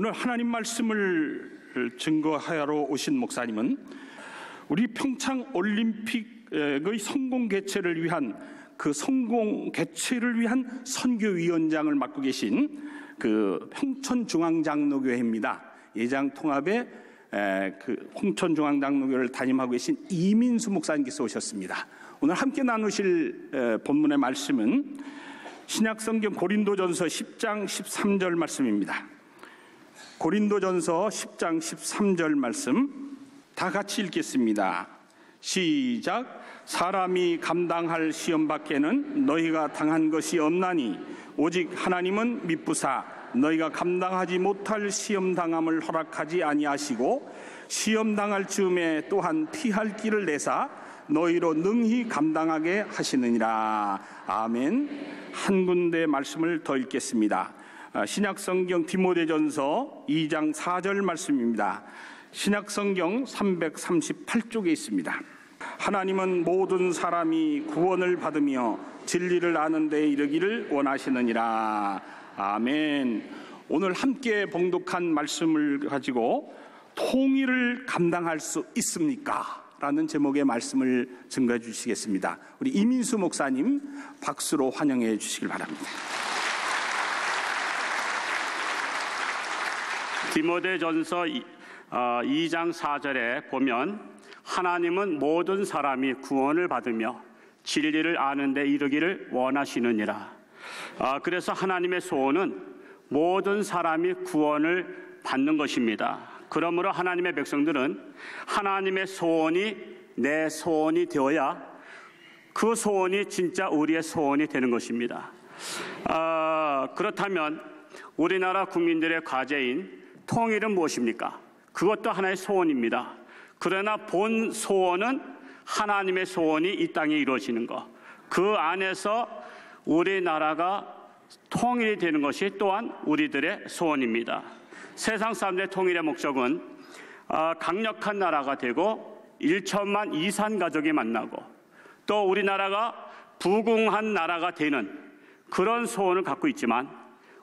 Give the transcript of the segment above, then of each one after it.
오늘 하나님 말씀을 증거하러 오신 목사님은 우리 평창 올림픽의 성공 개최를 위한 선교위원장을 맡고 계신 그 홍천중앙장로교회입니다. 예장통합의 홍천중앙장로교회를 담임하고 계신 이민수 목사님께서 오셨습니다. 오늘 함께 나누실 본문의 말씀은 신약성경 고린도전서 10장 13절 말씀입니다. 고린도전서 10장 13절 말씀 다 같이 읽겠습니다. 시작. 사람이 감당할 시험 밖에는 너희가 당한 것이 없나니 오직 하나님은 미쁘사 너희가 감당하지 못할 시험 당함을 허락하지 아니하시고 시험 당할 즈음에 또한 피할 길을 내사 너희로 능히 감당하게 하시느니라. 아멘. 한 군데 말씀을 더 읽겠습니다. 신약성경 디모데전서 2장 4절 말씀입니다. 신약성경 338쪽에 있습니다. 하나님은 모든 사람이 구원을 받으며 진리를 아는 데 이르기를 원하시느니라. 아멘. 오늘 함께 봉독한 말씀을 가지고 통일을 감당할 수 있습니까? 라는 제목의 말씀을 증거해 주시겠습니다. 우리 이민수 목사님 박수로 환영해 주시길 바랍니다. 디모데전서 2장 4절에 보면 하나님은 모든 사람이 구원을 받으며 진리를 아는 데 이르기를 원하시느니라. 그래서 하나님의 소원은 모든 사람이 구원을 받는 것입니다. 그러므로 하나님의 백성들은 하나님의 소원이 내 소원이 되어야 그 소원이 진짜 우리의 소원이 되는 것입니다. 그렇다면 우리나라 국민들의 과제인 통일은 무엇입니까? 그것도 하나의 소원입니다. 그러나 본 소원은 하나님의 소원이 이 땅에 이루어지는 것, 그 안에서 우리나라가 통일이 되는 것이 또한 우리들의 소원입니다. 세상 사람들의 통일의 목적은 강력한 나라가 되고 1천만 이산 가족이 만나고 또 우리나라가 부궁한 나라가 되는 그런 소원을 갖고 있지만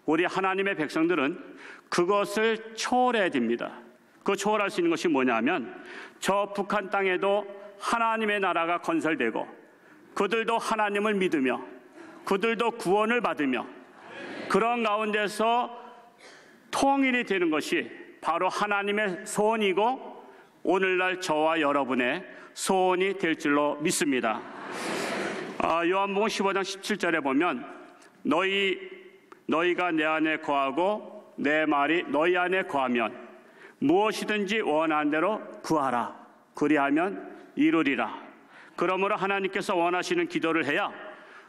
우리 하나님의 백성들은 그것을 초월해야 됩니다. 그 초월할 수 있는 것이 뭐냐면 저 북한 땅에도 하나님의 나라가 건설되고 그들도 하나님을 믿으며 그들도 구원을 받으며 그런 가운데서 통일이 되는 것이 바로 하나님의 소원이고 오늘날 저와 여러분의 소원이 될 줄로 믿습니다. 요한복음 15장 17절에 보면 너희가 내 안에 거하고 내 말이 너희 안에 거하면 무엇이든지 원하는 대로 구하라. 그리하면 이루리라. 그러므로 하나님께서 원하시는 기도를 해야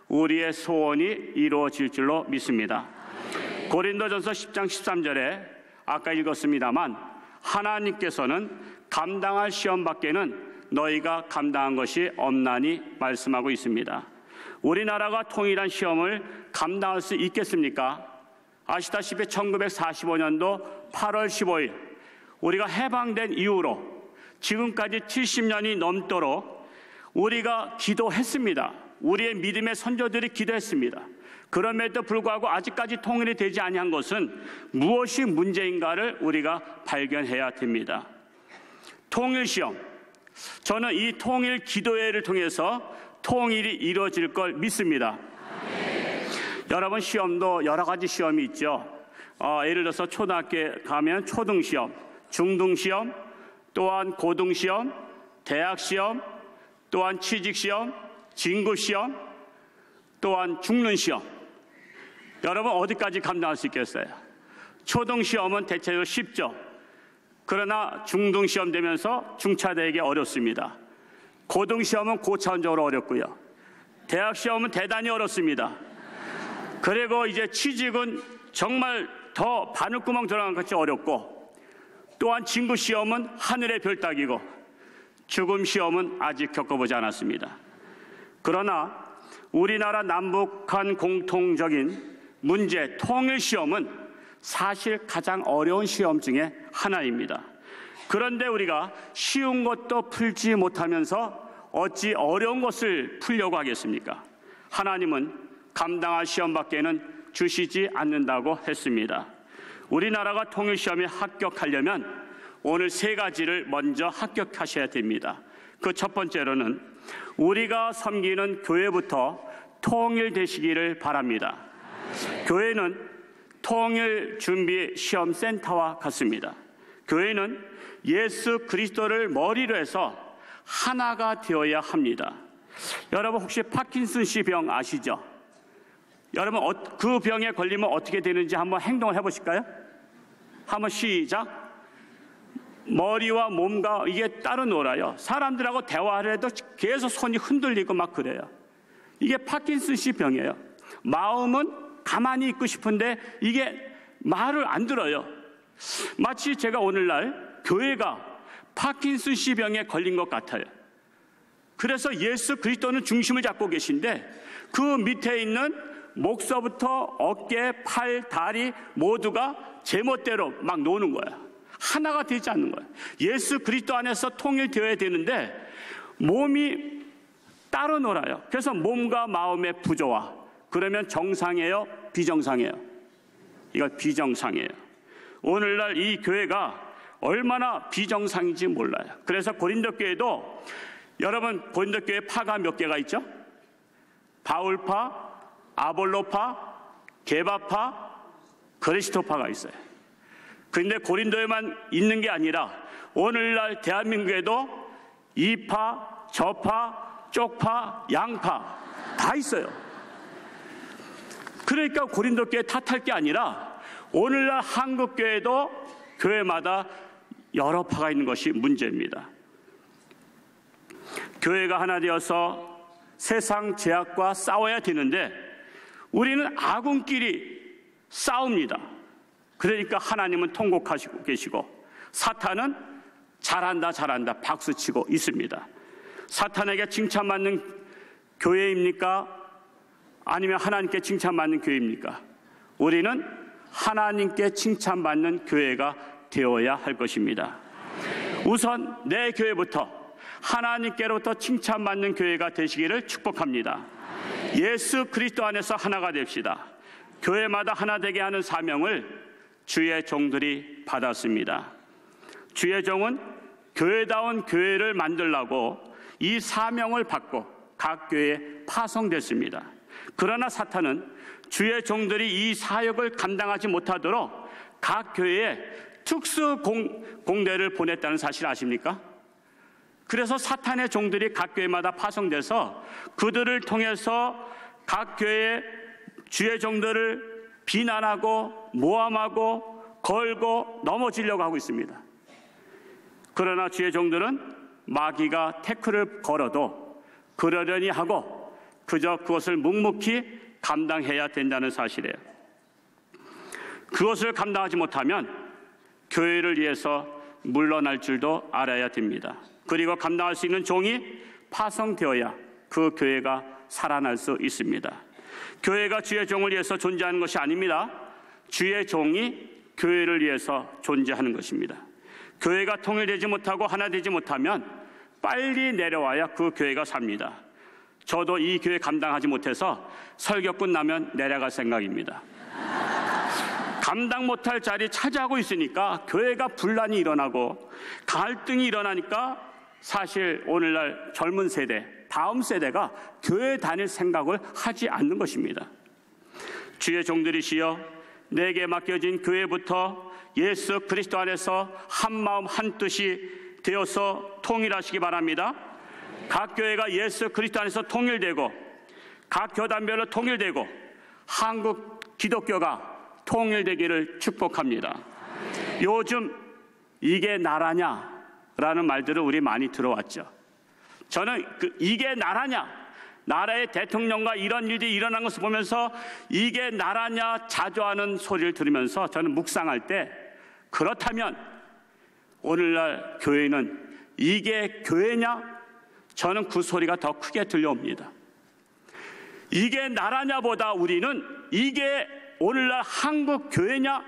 우리의 소원이 이루어질 줄로 믿습니다. 고린도전서 10장 13절에 아까 읽었습니다만 하나님께서는 감당할 시험 밖에는 너희가 감당한 것이 없나니 말씀하고 있습니다. 우리나라가 통일한 시험을 감당할 수 있겠습니까? 아시다시피 1945년도 8월 15일 우리가 해방된 이후로 지금까지 70년이 넘도록 우리가 기도했습니다. 우리의 믿음의 선조들이 기도했습니다. 그럼에도 불구하고 아직까지 통일이 되지 아니한 것은 무엇이 문제인가를 우리가 발견해야 됩니다. 통일시험, 저는 이 통일 기도회를 통해서 통일이 이루어질 걸 믿습니다. 여러분, 시험도 여러 가지 시험이 있죠. 예를 들어서 초등학교에 가면 초등시험, 중등시험, 또한 고등시험, 대학시험, 또한 취직시험, 진급시험, 또한 죽는시험. 여러분, 어디까지 감당할 수 있겠어요? 초등시험은 대체적으로 쉽죠. 그러나 중등시험 되면서 중차대에게 어렵습니다. 고등시험은 고차원적으로 어렵고요. 대학시험은 대단히 어렵습니다. 그리고 이제 취직은 정말 더 바늘구멍 들어간 것 같이 어렵고, 또한 진급시험은 하늘의 별 따기고, 죽음시험은 아직 겪어보지 않았습니다. 그러나 우리나라 남북한 공통적인 문제, 통일시험은 사실 가장 어려운 시험 중에 하나입니다. 그런데 우리가 쉬운 것도 풀지 못하면서 어찌 어려운 것을 풀려고 하겠습니까? 하나님은 감당할 시험 밖에는 주시지 않는다고 했습니다. 우리나라가 통일시험에 합격하려면 오늘 3가지를 먼저 합격하셔야 됩니다. 그 첫 번째로는 우리가 섬기는 교회부터 통일되시기를 바랍니다. 교회는 통일준비시험센터와 같습니다. 교회는 예수 그리스도를 머리로 해서 하나가 되어야 합니다. 여러분 혹시 파킨슨씨 병 아시죠? 여러분 그 병에 걸리면 어떻게 되는지 한번 행동을 해보실까요? 한번 시작. 머리와 몸과 이게 따로 놀아요. 사람들하고 대화를 해도 계속 손이 흔들리고 막 그래요. 이게 파킨슨씨 병이에요. 마음은 가만히 있고 싶은데 이게 말을 안 들어요. 마치 제가 오늘날 교회가 파킨슨씨 병에 걸린 것 같아요. 그래서 예수 그리스도는 중심을 잡고 계신데 그 밑에 있는 목서부터 어깨, 팔, 다리 모두가 제멋대로 막 노는 거야. 하나가 되지 않는 거야. 예수 그리스도 안에서 통일되어야 되는데 몸이 따로 놀아요. 그래서 몸과 마음의 부조화. 그러면 정상이에요? 비정상이에요? 이거 비정상이에요. 오늘날 이 교회가 얼마나 비정상인지 몰라요. 그래서 고린도 교회도 여러분 고린도 교회 파가 몇 개가 있죠? 바울파, 아볼로파, 게바파, 그리스도파가 있어요. 그런데 고린도에만 있는 게 아니라 오늘날 대한민국에도 이파, 저파, 쪽파, 양파 다 있어요. 그러니까 고린도 교회 탓할 게 아니라 오늘날 한국 교회도 교회마다 여러 파가 있는 것이 문제입니다. 교회가 하나 되어서 세상 죄악과 싸워야 되는데 우리는 아군끼리 싸웁니다. 그러니까 하나님은 통곡하시고 계시고 사탄은 잘한다 잘한다 박수치고 있습니다. 사탄에게 칭찬받는 교회입니까? 아니면 하나님께 칭찬받는 교회입니까? 우리는 하나님께 칭찬받는 교회가 되어야 할 것입니다. 우선 내 교회부터 하나님께로부터 칭찬받는 교회가 되시기를 축복합니다. 예수 그리스도 안에서 하나가 됩시다. 교회마다 하나 되게 하는 사명을 주의 종들이 받았습니다. 주의 종은 교회다운 교회를 만들라고 이 사명을 받고 각 교회에 파송됐습니다. 그러나 사탄은 주의 종들이 이 사역을 감당하지 못하도록 각 교회에 특수 공대를 보냈다는 사실 아십니까? 그래서 사탄의 종들이 각 교회마다 파송돼서 그들을 통해서 각 교회의 주의 종들을 비난하고 모함하고 걸고 넘어지려고 하고 있습니다. 그러나 주의 종들은 마귀가 태클을 걸어도 그러려니 하고 그저 그것을 묵묵히 감당해야 된다는 사실이에요. 그것을 감당하지 못하면 교회를 위해서 물러날 줄도 알아야 됩니다. 그리고 감당할 수 있는 종이 파송되어야 그 교회가 살아날 수 있습니다. 교회가 주의 종을 위해서 존재하는 것이 아닙니다. 주의 종이 교회를 위해서 존재하는 것입니다. 교회가 통일되지 못하고 하나 되지 못하면 빨리 내려와야 그 교회가 삽니다. 저도 이 교회 감당하지 못해서 설교 끝나면 내려갈 생각입니다. 감당 못할 자리 차지하고 있으니까 교회가 분란이 일어나고 갈등이 일어나니까 사실 오늘날 젊은 세대, 다음 세대가 교회 다닐 생각을 하지 않는 것입니다. 주의 종들이시여 내게 맡겨진 교회부터 예수 그리스도 안에서 한 마음 한 뜻이 되어서 통일하시기 바랍니다. 각 교회가 예수 그리스도 안에서 통일되고 각 교단별로 통일되고 한국 기독교가 통일되기를 축복합니다. 요즘 이게 나라냐라는 말들을 우리 많이 들어왔죠. 저는 이게 나라냐, 나라의 대통령과 이런 일이 일어난 것을 보면서 이게 나라냐 자조하는 소리를 들으면서 저는 묵상할 때 그렇다면 오늘날 교회는 이게 교회냐? 저는 그 소리가 더 크게 들려옵니다. 이게 나라냐보다 우리는 이게 오늘날 한국 교회냐?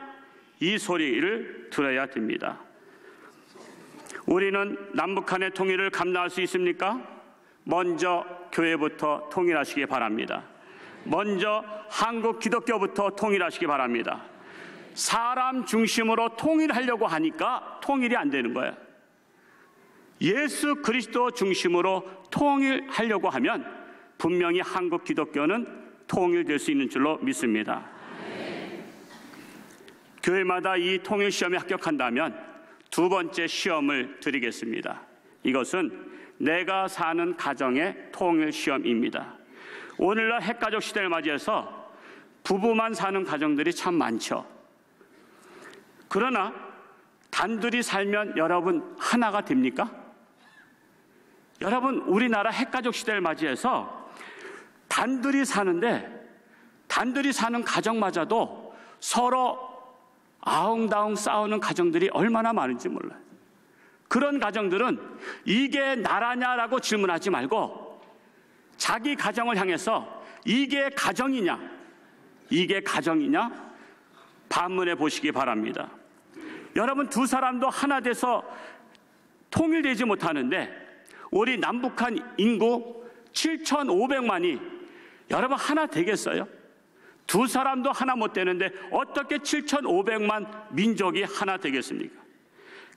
이 소리를 들어야 됩니다. 우리는 남북한의 통일을 감당할 수 있습니까? 먼저 교회부터 통일하시기 바랍니다. 먼저 한국 기독교부터 통일하시기 바랍니다. 사람 중심으로 통일하려고 하니까 통일이 안 되는 거예요. 예수 그리스도 중심으로 통일하려고 하면 분명히 한국 기독교는 통일될 수 있는 줄로 믿습니다. 교회마다 이 통일 시험에 합격한다면 두 번째 시험을 드리겠습니다. 이것은 내가 사는 가정의 통일 시험입니다. 오늘날 핵가족 시대를 맞이해서 부부만 사는 가정들이 참 많죠. 그러나 단둘이 살면 여러분 하나가 됩니까? 여러분, 우리나라 핵가족 시대를 맞이해서 단둘이 사는데 단둘이 사는 가정마저도 서로 아웅다웅 싸우는 가정들이 얼마나 많은지 몰라요. 그런 가정들은 이게 나라냐라고 질문하지 말고 자기 가정을 향해서 이게 가정이냐? 이게 가정이냐? 반문해 보시기 바랍니다. 여러분, 두 사람도 하나 돼서 통일되지 못하는데 우리 남북한 인구 7,500만이 여러분 하나 되겠어요? 두 사람도 하나 못 되는데 어떻게 7,500만 민족이 하나 되겠습니까?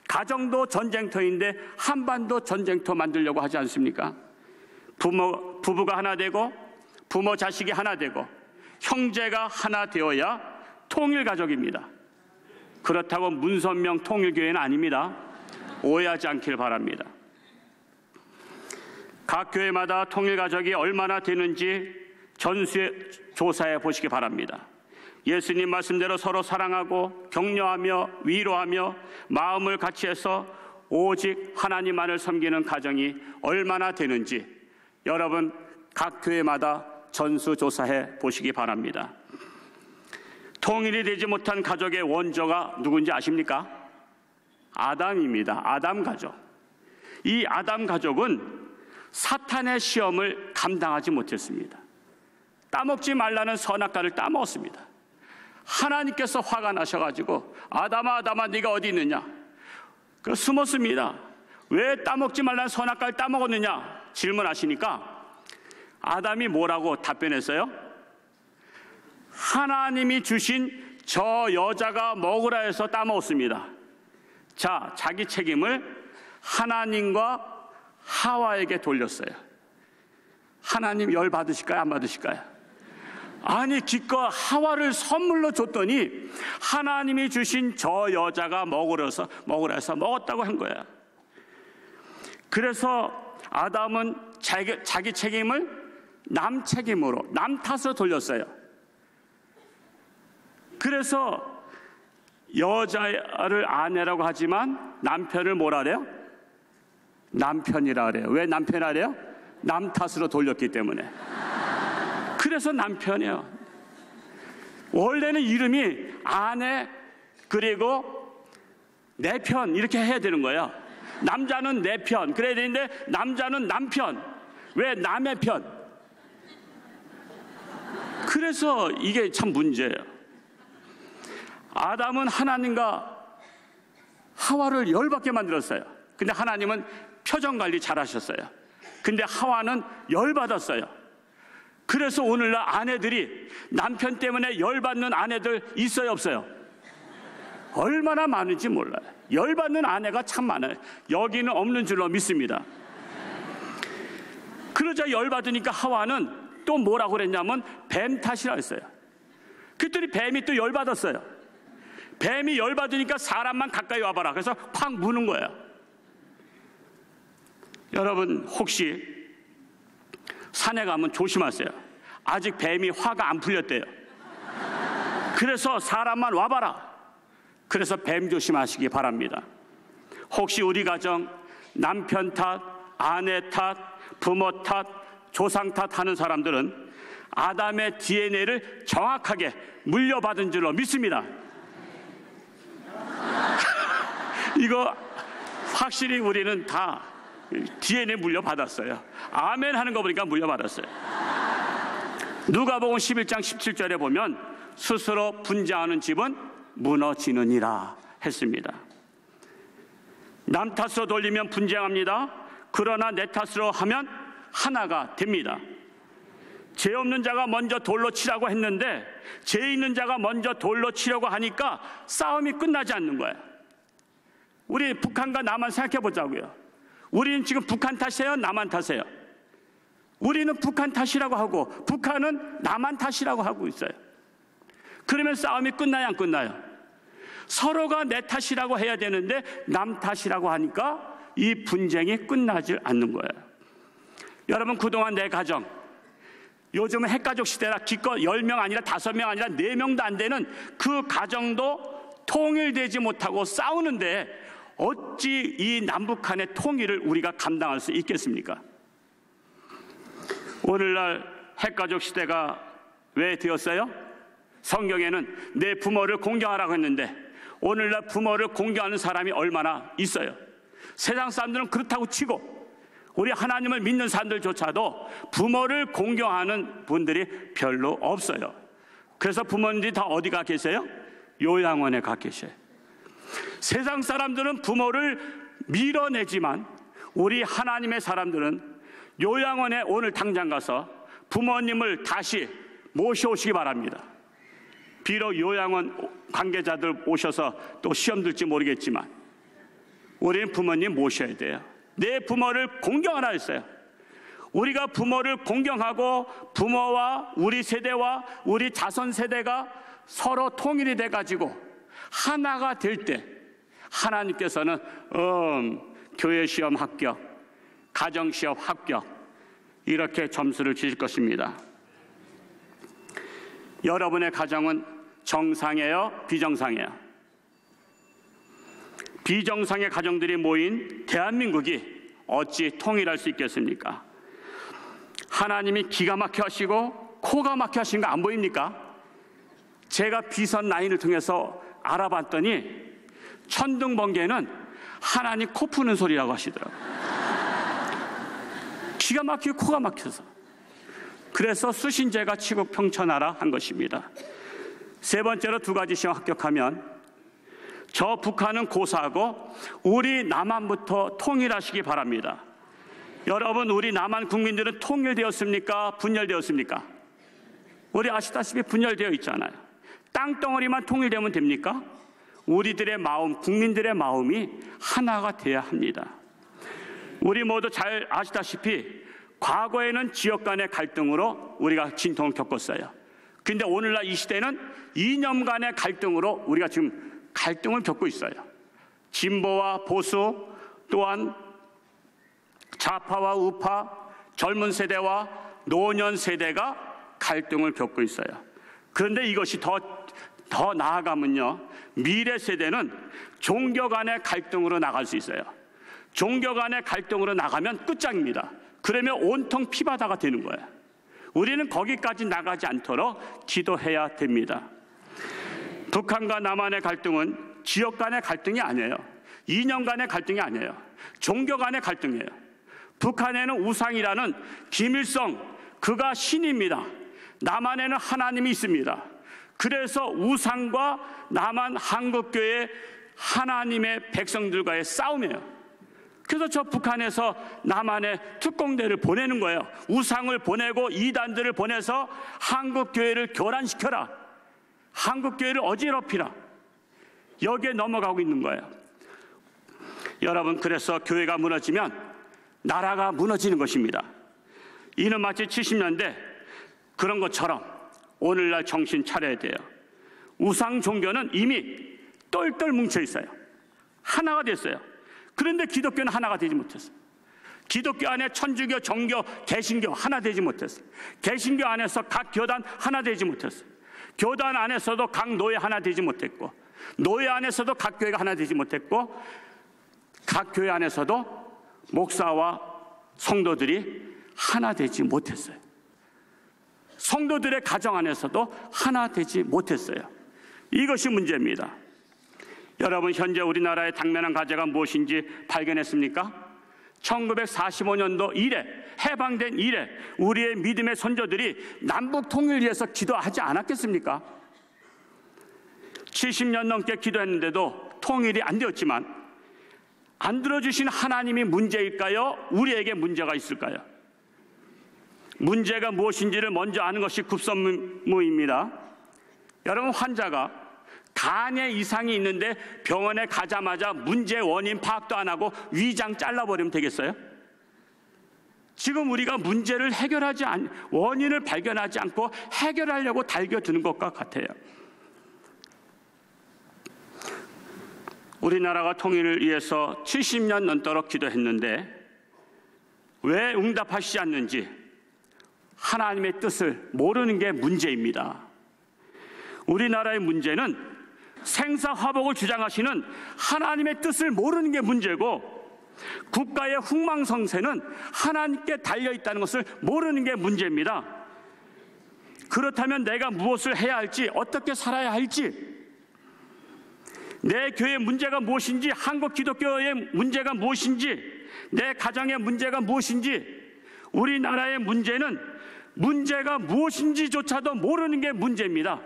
가정도 전쟁터인데 한반도 전쟁터 만들려고 하지 않습니까? 부부가 하나 되고 부모 자식이 하나 되고 형제가 하나 되어야 통일가족입니다. 그렇다고 문선명 통일교회는 아닙니다. 오해하지 않길 바랍니다. 각 교회마다 통일가족이 얼마나 되는지 전수에 조사해 보시기 바랍니다. 예수님 말씀대로 서로 사랑하고 격려하며 위로하며 마음을 같이 해서 오직 하나님만을 섬기는 가정이 얼마나 되는지 여러분 각 교회마다 전수조사해 보시기 바랍니다. 통일이 되지 못한 가족의 원조가 누군지 아십니까? 아담입니다. 아담 가족. 이 아담 가족은 사탄의 시험을 감당하지 못했습니다. 따먹지 말라는 선악과를 따먹었습니다. 하나님께서 화가 나셔가지고 아담아 네가 어디 있느냐? 그 숨었습니다. 왜 따먹지 말라는 선악과를 따먹었느냐? 질문하시니까 아담이 뭐라고 답변했어요? 하나님이 주신 저 여자가 먹으라 해서 따먹었습니다. 자, 자기 책임을 하나님과 하와에게 돌렸어요. 하나님 열 받으실까요? 안 받으실까요? 아니 기껏 하와를 선물로 줬더니 하나님이 주신 저 여자가 먹으라 해서 먹었다고 한 거야. 그래서 아담은 자기 책임을 남 책임으로 남 탓으로 돌렸어요. 그래서 여자를 아내라고 하지만 남편을 뭐라 그래요? 남편이라 그래요. 왜 남편이라 그래요? 남 탓으로 돌렸기 때문에. 그래서 남편이에요. 원래는 이름이 아내 그리고 내 편 이렇게 해야 되는 거예요. 남자는 내 편 그래야 되는데 남자는 남편. 왜 남의 편? 그래서 이게 참 문제예요. 아담은 하나님과 하와를 열받게 만들었어요. 근데 하나님은 표정 관리 잘 하셨어요. 근데 하와는 열받았어요. 그래서 오늘날 아내들이 남편 때문에 열받는 아내들 있어요, 없어요? 얼마나 많은지 몰라요. 열받는 아내가 참 많아요. 여기는 없는 줄로 믿습니다. 그러자 열받으니까 하와는 또 뭐라고 그랬냐면 뱀 탓이라 했어요. 그랬더니 뱀이 또 열받았어요. 뱀이 열받으니까 사람만 가까이 와봐라. 그래서 팍 무는 거예요. 여러분 혹시 산에 가면 조심하세요. 아직 뱀이 화가 안 풀렸대요. 그래서 사람만 와봐라. 그래서 뱀 조심하시기 바랍니다. 혹시 우리 가정 남편 탓, 아내 탓, 부모 탓, 조상 탓 하는 사람들은 아담의 DNA를 정확하게 물려받은 줄로 믿습니다. 이거 확실히 우리는 다 DNA 물려받았어요. 아멘 하는 거 보니까 물려받았어요. 누가복음 11장 17절에 보면 스스로 분쟁하는 집은 무너지느니라 했습니다. 남 탓으로 돌리면 분쟁합니다. 그러나 내 탓으로 하면 하나가 됩니다. 죄 없는 자가 먼저 돌로 치라고 했는데 죄 있는 자가 먼저 돌로 치려고 하니까 싸움이 끝나지 않는 거예요. 우리 북한과 남한 생각해 보자고요. 우리는 지금 북한 탓이에요? 남한 탓이에요? 우리는 북한 탓이라고 하고 북한은 남한 탓이라고 하고 있어요. 그러면 싸움이 끝나요, 안 끝나요? 서로가 내 탓이라고 해야 되는데 남 탓이라고 하니까 이 분쟁이 끝나지 않는 거예요. 여러분, 그동안 내 가정, 요즘은 핵가족 시대라 기껏 10명 아니라 5명 아니라 4명도 안 되는 그 가정도 통일되지 못하고 싸우는데 어찌 이 남북한의 통일을 우리가 감당할 수 있겠습니까? 오늘날 핵가족 시대가 왜 되었어요? 성경에는 내 부모를 공경하라고 했는데 오늘날 부모를 공경하는 사람이 얼마나 있어요? 세상 사람들은 그렇다고 치고 우리 하나님을 믿는 사람들조차도 부모를 공경하는 분들이 별로 없어요. 그래서 부모님들이 다 어디 가 계세요? 요양원에 가 계셔요. 세상 사람들은 부모를 밀어내지만 우리 하나님의 사람들은 요양원에 오늘 당장 가서 부모님을 다시 모셔오시기 바랍니다. 비록 요양원 관계자들 오셔서 또 시험 들지 모르겠지만 우리는 부모님 모셔야 돼요. 내 부모를 공경하라 했어요. 우리가 부모를 공경하고 부모와 우리 세대와 우리 자손 세대가 서로 통일이 돼가지고 하나가 될 때 하나님께서는 교회 시험 합격, 가정 시험 합격 이렇게 점수를 주실 것입니다. 여러분의 가정은 정상이에요? 비정상이에요? 비정상의 가정들이 모인 대한민국이 어찌 통일할 수 있겠습니까? 하나님이 기가 막혀 하시고 코가 막혀 하신 거 안 보입니까? 제가 비선 라인을 통해서 알아봤더니 천둥번개는 하나님 코 푸는 소리라고 하시더라고요. 기가 막히고 코가 막혀서. 그래서 수신제가 치국 평천하라 한 것입니다. 세 번째로 2가지 시험 합격하면 저 북한은 고사하고 우리 남한부터 통일하시기 바랍니다. 여러분, 우리 남한 국민들은 통일되었습니까? 분열되었습니까? 우리 아시다시피 분열되어 있잖아요. 땅덩어리만 통일되면 됩니까? 우리들의 마음, 국민들의 마음이 하나가 돼야 합니다. 우리 모두 잘 아시다시피 과거에는 지역 간의 갈등으로 우리가 진통을 겪었어요. 그런데 오늘날 이 시대는 이념 간의 갈등으로 우리가 지금 갈등을 겪고 있어요. 진보와 보수, 또한 좌파와 우파, 젊은 세대와 노년 세대가 갈등을 겪고 있어요. 그런데 이것이 더 나아가면요, 미래 세대는 종교 간의 갈등으로 나갈 수 있어요. 종교 간의 갈등으로 나가면 끝장입니다. 그러면 온통 피바다가 되는 거예요. 우리는 거기까지 나가지 않도록 기도해야 됩니다. 북한과 남한의 갈등은 지역 간의 갈등이 아니에요. 이념 간의 갈등이 아니에요. 종교 간의 갈등이에요. 북한에는 우상이라는 김일성, 그가 신입니다. 남한에는 하나님이 있습니다. 그래서 우상과 남한 한국교회 하나님의 백성들과의 싸움이에요. 그래서 저 북한에서 남한에 특공대를 보내는 거예요. 우상을 보내고 이단들을 보내서 한국교회를 교란시켜라, 한국교회를 어지럽히라, 여기에 넘어가고 있는 거예요. 여러분, 그래서 교회가 무너지면 나라가 무너지는 것입니다. 이는 마치 70년대 그런 것처럼 오늘날 정신 차려야 돼요. 우상 종교는 이미 똘똘 뭉쳐 있어요. 하나가 됐어요. 그런데 기독교는 하나가 되지 못했어요. 기독교 안에 천주교, 정교, 개신교 하나 되지 못했어요. 개신교 안에서 각 교단 하나 되지 못했어요. 교단 안에서도 각 노예 하나 되지 못했고, 노예 안에서도 각 교회가 하나 되지 못했고, 각 교회 안에서도 목사와 성도들이 하나 되지 못했어요. 성도들의 가정 안에서도 하나 되지 못했어요. 이것이 문제입니다. 여러분, 현재 우리나라의 당면한 과제가 무엇인지 발견했습니까? 1945년도 이래, 해방된 이래 우리의 믿음의 선조들이 남북 통일을 위해서 기도하지 않았겠습니까? 70년 넘게 기도했는데도 통일이 안 되었지만 안 들어주신 하나님이 문제일까요? 우리에게 문제가 있을까요? 문제가 무엇인지를 먼저 아는 것이 급선무입니다. 여러분, 환자가 간에 이상이 있는데 병원에 가자마자 문제 원인 파악도 안 하고 위장 잘라버리면 되겠어요? 지금 우리가 문제를 원인을 발견하지 않고 해결하려고 달겨드는 것과 같아요. 우리나라가 통일을 위해서 70년 넘도록 기도했는데 왜 응답하시지 않는지 하나님의 뜻을 모르는 게 문제입니다. 우리나라의 문제는 생사화복을 주장하시는 하나님의 뜻을 모르는 게 문제고, 국가의 흥망성쇠는 하나님께 달려있다는 것을 모르는 게 문제입니다. 그렇다면 내가 무엇을 해야 할지, 어떻게 살아야 할지, 내 교회의 문제가 무엇인지, 한국 기독교의 문제가 무엇인지, 내 가정의 문제가 무엇인지, 우리나라의 문제는 문제가 무엇인지조차도 모르는 게 문제입니다.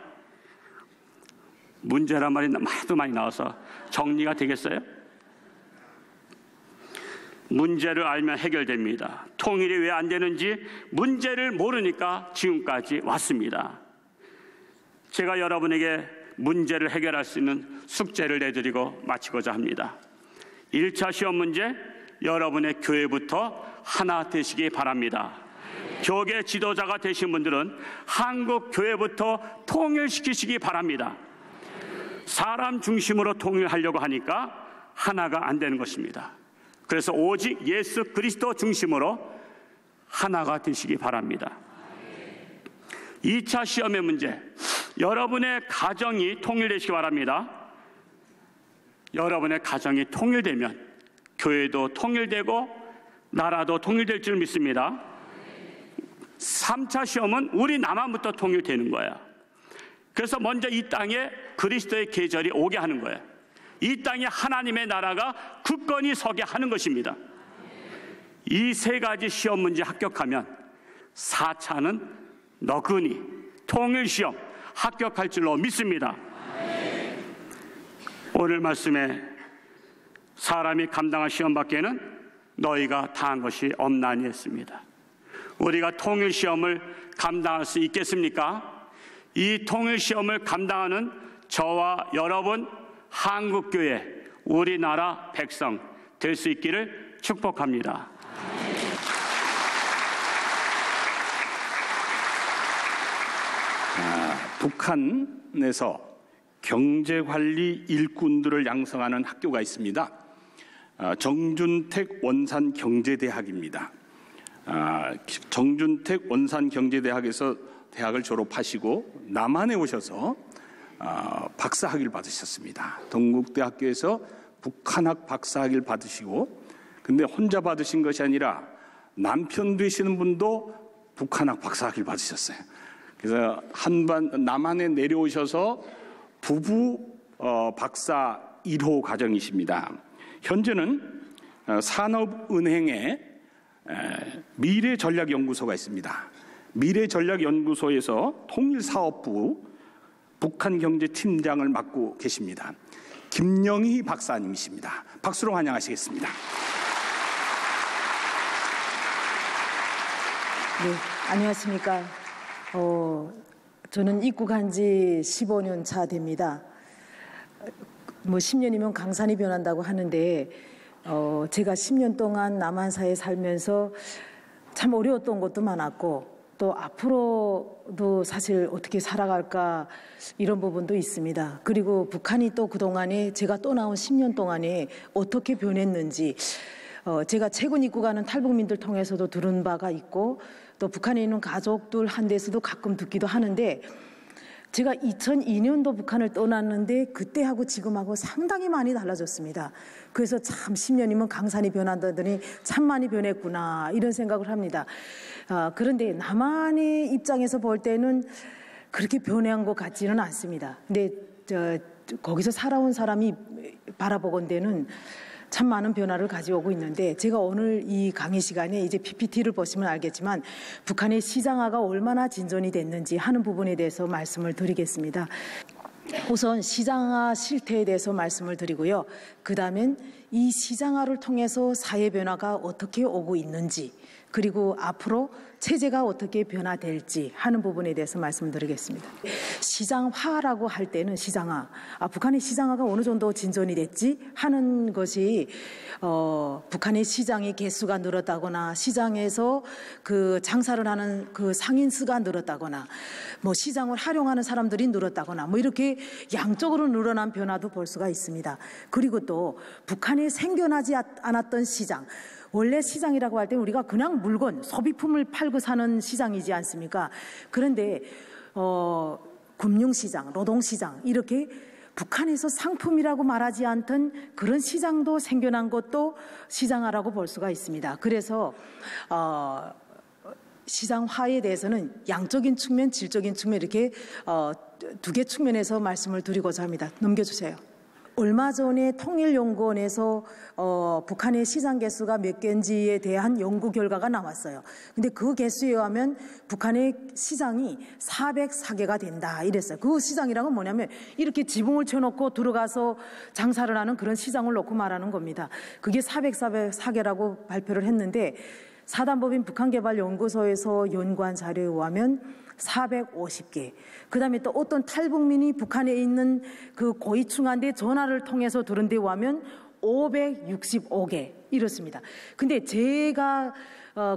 문제란 말이 하도 많이 나와서 정리가 되겠어요? 문제를 알면 해결됩니다. 통일이 왜 안 되는지 문제를 모르니까 지금까지 왔습니다. 제가 여러분에게 문제를 해결할 수 있는 숙제를 내드리고 마치고자 합니다. 1차 시험 문제, 여러분의 교회부터 하나 되시기 바랍니다. 교계 지도자가 되신 분들은 한국 교회부터 통일시키시기 바랍니다. 사람 중심으로 통일하려고 하니까 하나가 안 되는 것입니다. 그래서 오직 예수 그리스도 중심으로 하나가 되시기 바랍니다. 2차 시험의 문제, 여러분의 가정이 통일되시기 바랍니다. 여러분의 가정이 통일되면 교회도 통일되고 나라도 통일될 줄 믿습니다. 3차 시험은 우리 나만부터 통일되는 거예요. 그래서 먼저 이 땅에 그리스도의 계절이 오게 하는 거예요. 이 땅에 하나님의 나라가 굳건히 서게 하는 것입니다. 이 세 가지 시험 문제 합격하면 4차는 너그니 통일시험 합격할 줄로 믿습니다. 오늘 말씀에 사람이 감당할 시험 밖에는 너희가 당한 것이 없나니 했습니다. 우리가 통일시험을 감당할 수 있겠습니까? 이 통일시험을 감당하는 저와 여러분 한국교회, 우리나라 백성 될 수 있기를 축복합니다. 북한에서 경제관리 일꾼들을 양성하는 학교가 있습니다. 정준택 원산경제대학입니다. 정준택 원산경제대학에서 대학을 졸업하시고 남한에 오셔서 박사학위를 받으셨습니다. 동국대학교에서 북한학 박사학위를 받으시고, 근데 혼자 받으신 것이 아니라 남편 되시는 분도 북한학 박사학위를 받으셨어요. 그래서 남한에 내려오셔서 부부 박사 1호 과정이십니다. 현재는 산업은행에 미래전략연구소가 있습니다. 미래전략연구소에서 통일사업부 북한경제팀장을 맡고 계십니다. 김영희 박사님이십니다. 박수로 환영하시겠습니다. 네, 안녕하십니까. 저는 입국한 지 15년 차 됩니다. 10년이면 강산이 변한다고 하는데, 제가 10년 동안 남한사에 살면서 참 어려웠던 것도 많았고, 또 앞으로도 사실 어떻게 살아갈까 이런 부분도 있습니다. 그리고 북한이 또 그동안에 제가 떠나온 10년 동안에 어떻게 변했는지, 제가 최근 입국하는 탈북민들 통해서도 들은 바가 있고, 또 북한에 있는 가족들 한테서도 가끔 듣기도 하는데, 제가 2002년도 북한을 떠났는데 그때하고 지금하고 상당히 많이 달라졌습니다. 그래서 참 10년이면 강산이 변한다더니 참 많이 변했구나 이런 생각을 합니다. 그런데 남한의 입장에서 볼 때는 그렇게 변한 것 같지는 않습니다. 근데 거기서 살아온 사람이 바라보건대는 참 많은 변화를 가져오고 있는데, 제가 오늘 이 강의 시간에 이제 PPT를 보시면 알겠지만 북한의 시장화가 얼마나 진전이 됐는지 하는 부분에 대해서 말씀을 드리겠습니다. 우선 시장화 실태에 대해서 말씀을 드리고요. 그 다음엔 이 시장화를 통해서 사회 변화가 어떻게 오고 있는지, 그리고 앞으로 체제가 어떻게 변화될지 하는 부분에 대해서 말씀드리겠습니다. 시장화라고 할 때는 시장화, 북한의 시장화가 어느 정도 진전이 됐지 하는 것이 북한의 시장의 개수가 늘었다거나 시장에서 그 장사를 하는 그 상인수가 늘었다거나 뭐 시장을 활용하는 사람들이 늘었다거나 뭐 이렇게 양적으로 늘어난 변화도 볼 수가 있습니다. 그리고 또 북한에 생겨나지 않았던 시장, 원래 시장이라고 할 때 우리가 그냥 물건, 소비품을 팔고 사는 시장이지 않습니까? 그런데 금융시장, 노동시장 이렇게 북한에서 상품이라고 말하지 않던 그런 시장도 생겨난 것도 시장화라고 볼 수가 있습니다. 그래서 시장화에 대해서는 양적인 측면, 질적인 측면 이렇게 두 개 측면에서 말씀을 드리고자 합니다. 넘겨주세요. 얼마 전에 통일연구원에서 북한의 시장 개수가 몇 개인지에 대한 연구 결과가 나왔어요. 근데 그 개수에 의하면 북한의 시장이 404개가 된다 이랬어요. 그 시장이란 건 뭐냐면 이렇게 지붕을 쳐놓고 들어가서 장사를 하는 그런 시장을 놓고 말하는 겁니다. 그게 404개라고 발표를 했는데 사단법인 북한개발연구소에서 연구한 자료에 의하면 450개. 그 다음에 또 어떤 탈북민이 북한에 있는 그 고위층한테 전화를 통해서 들은 데 의하면 565개 이렇습니다. 근데 제가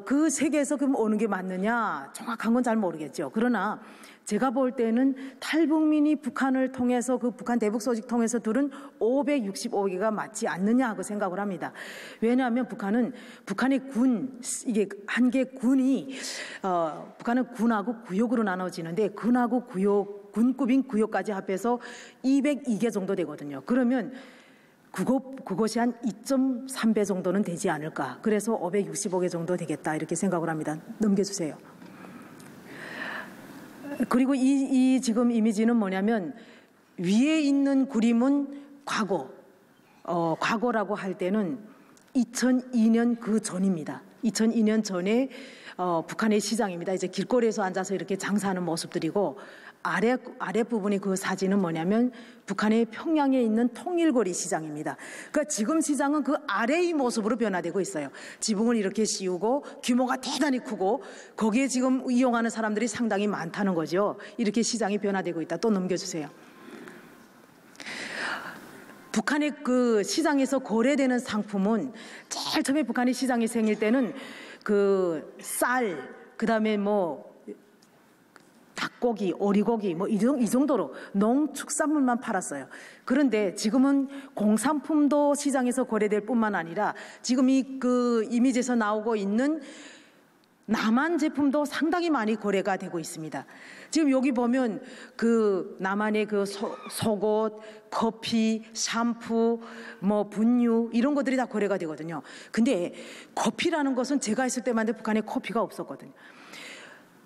그 세계에서 그럼 어느 게 맞느냐 정확한 건 잘 모르겠죠. 그러나 제가 볼 때는 탈북민이 북한을 통해서 그 북한 대북 소식 통해서 들은 565개가 맞지 않느냐 하고 생각을 합니다. 왜냐하면 북한의 군, 이게 한 개 군이 북한은 군하고 구역으로 나눠지는데 군하고 구역, 군급인 구역까지 합해서 202개 정도 되거든요. 그러면 그것이 한 2.3배 정도는 되지 않을까. 그래서 565개 정도 되겠다 이렇게 생각을 합니다. 넘겨주세요. 그리고 이 지금 이미지는 뭐냐면 위에 있는 그림은 과거라고 할 때는 2002년 그 전입니다. 2002년 전에 북한의 시장입니다. 이제 길거리에서 앉아서 이렇게 장사하는 모습들이고 아랫부분이 그 사진은 뭐냐면 북한의 평양에 있는 통일거리 시장입니다. 그러니까 지금 시장은 그 아래의 모습으로 변화되고 있어요. 지붕을 이렇게 씌우고 규모가 대단히 크고 거기에 지금 이용하는 사람들이 상당히 많다는 거죠. 이렇게 시장이 변화되고 있다. 또 넘겨주세요. 북한의 그 시장에서 거래되는 상품은 제일 처음에 북한의 시장이 생길 때는 그 쌀, 그다음에 뭐 닭고기, 오리고기 뭐 이 정도로 농축산물만 팔았어요. 그런데 지금은 공산품도 시장에서 거래될 뿐만 아니라 지금 그 이미지에서 나오고 있는 남한 제품도 상당히 많이 거래가 되고 있습니다. 지금 여기 보면 그 남한의 그 속옷, 커피, 샴푸, 뭐 분유 이런 것들이 다 거래가 되거든요. 근데 커피라는 것은 제가 있을 때만 해도 북한에 커피가 없었거든요.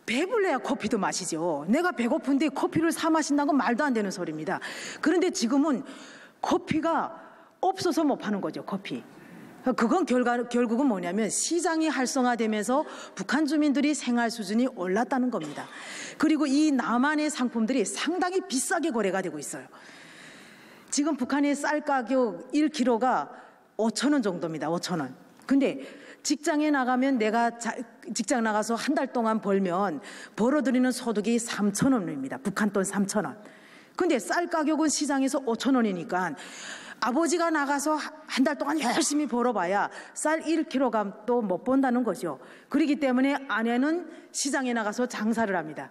배불러야 커피도 마시죠. 내가 배고픈데 커피를 사 마신다는 건 말도 안 되는 소리입니다. 그런데 지금은 커피가 없어서 못 파는 거죠. 커피. 그건 결국은 뭐냐면 시장이 활성화되면서 북한 주민들이 생활 수준이 올랐다는 겁니다. 그리고 이 남한의 상품들이 상당히 비싸게 거래가 되고 있어요. 지금 북한의 쌀 가격 1kg가 5,000원 정도입니다. 5,000원. 근데 직장에 나가면 내가 직장 나가서 한 달 동안 벌면 벌어들이는 소득이 3,000원입니다. 북한 돈 3,000원. 근데 쌀 가격은 시장에서 5,000원이니까 아버지가 나가서 한 달 동안 열심히 벌어봐야 쌀 1kg도 못 번다는 거죠. 그렇기 때문에 아내는 시장에 나가서 장사를 합니다.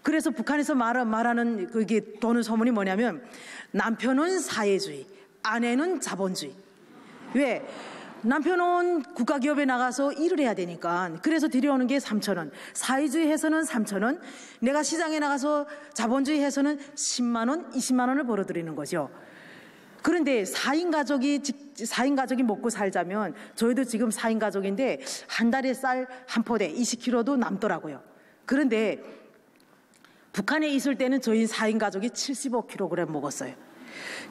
그래서 북한에서 말하는 그게 도는 소문이 뭐냐면 남편은 사회주의, 아내는 자본주의. 왜? 남편은 국가기업에 나가서 일을 해야 되니까 그래서 들여오는 게 3,000원, 사회주의 해서는 3,000원, 내가 시장에 나가서 자본주의 해서는 10만 원, 20만 원을 벌어들이는 거죠. 그런데 4인 가족이 먹고 살자면 저희도 지금 4인 가족인데 한 달에 쌀 한 포대 20kg도 남더라고요. 그런데 북한에 있을 때는 저희 4인 가족이 75kg 먹었어요.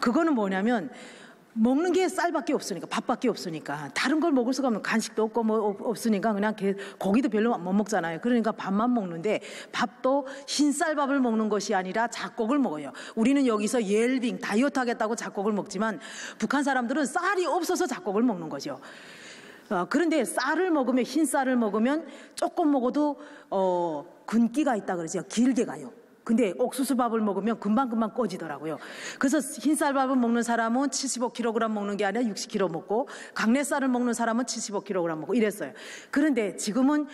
그거는 뭐냐면 먹는 게 쌀밖에 없으니까, 밥밖에 없으니까, 다른 걸 먹을 수가 없는, 간식도 없고 뭐 없으니까 그냥 고기도 별로 못 먹잖아요. 그러니까 밥만 먹는데, 밥도 흰쌀밥을 먹는 것이 아니라 잡곡을 먹어요. 우리는 여기서 웰빙 다이어트 하겠다고 잡곡을 먹지만 북한 사람들은 쌀이 없어서 잡곡을 먹는 거죠. 그런데 쌀을 먹으면, 흰쌀을 먹으면 조금 먹어도 균기가 있다 그러죠. 길게 가요. 근데 옥수수밥을 먹으면 금방금방 꺼지더라고요. 그래서 흰쌀밥을 먹는 사람은 75kg 먹는 게 아니라 60kg 먹고, 강내쌀을 먹는 사람은 75kg 먹고 이랬어요. 그런데 지금은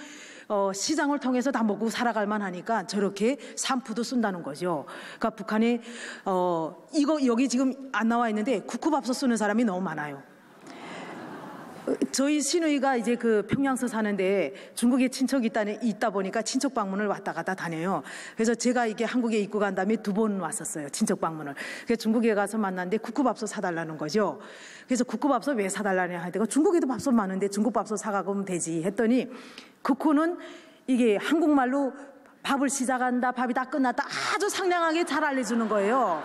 시장을 통해서 다 먹고 살아갈 만하니까 저렇게 산푸도 쓴다는 거죠. 그러니까 북한에 이거 여기 지금 안 나와 있는데 국후밥솥 쓰는 사람이 너무 많아요. 저희 시누이가 이제 그 평양서 사는데 중국에 친척이 있다 보니까 친척 방문을 왔다 갔다 다녀요. 그래서 제가 이게 한국에 입고 간 다음에 2번 왔었어요. 친척 방문을. 그래서 중국에 가서 만났는데 국후밥솥 사달라는 거죠. 그래서 국후밥솥 왜 사달라냐 하니까 중국에도 밥솥 많은데 중국 밥솥 사가면 되지 했더니, 국후는 이게 한국말로 밥을 시작한다, 밥이 다 끝났다 아주 상냥하게 잘 알려주는 거예요.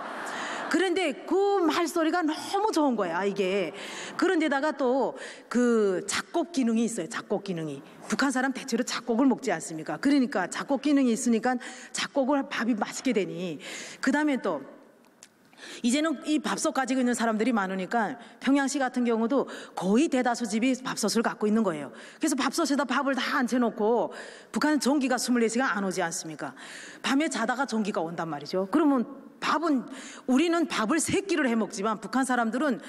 그런데 그 말소리가 너무 좋은 거야, 이게. 그런데다가 또 그 작곡 기능이 있어요, 작곡 기능이. 북한 사람 대체로 작곡을 먹지 않습니까? 그러니까 작곡 기능이 있으니까 작곡을 밥이 맛있게 되니. 그 다음에 또 이제는 이 밥솥 가지고 있는 사람들이 많으니까 평양시 같은 경우도 거의 대다수 집이 밥솥을 갖고 있는 거예요. 그래서 밥솥에다 밥을 다 앉혀놓고, 북한은 전기가 24시간 안 오지 않습니까? 밤에 자다가 전기가 온단 말이죠. 그러면 우리는 밥을 3끼를 해 먹지만 북한 사람들은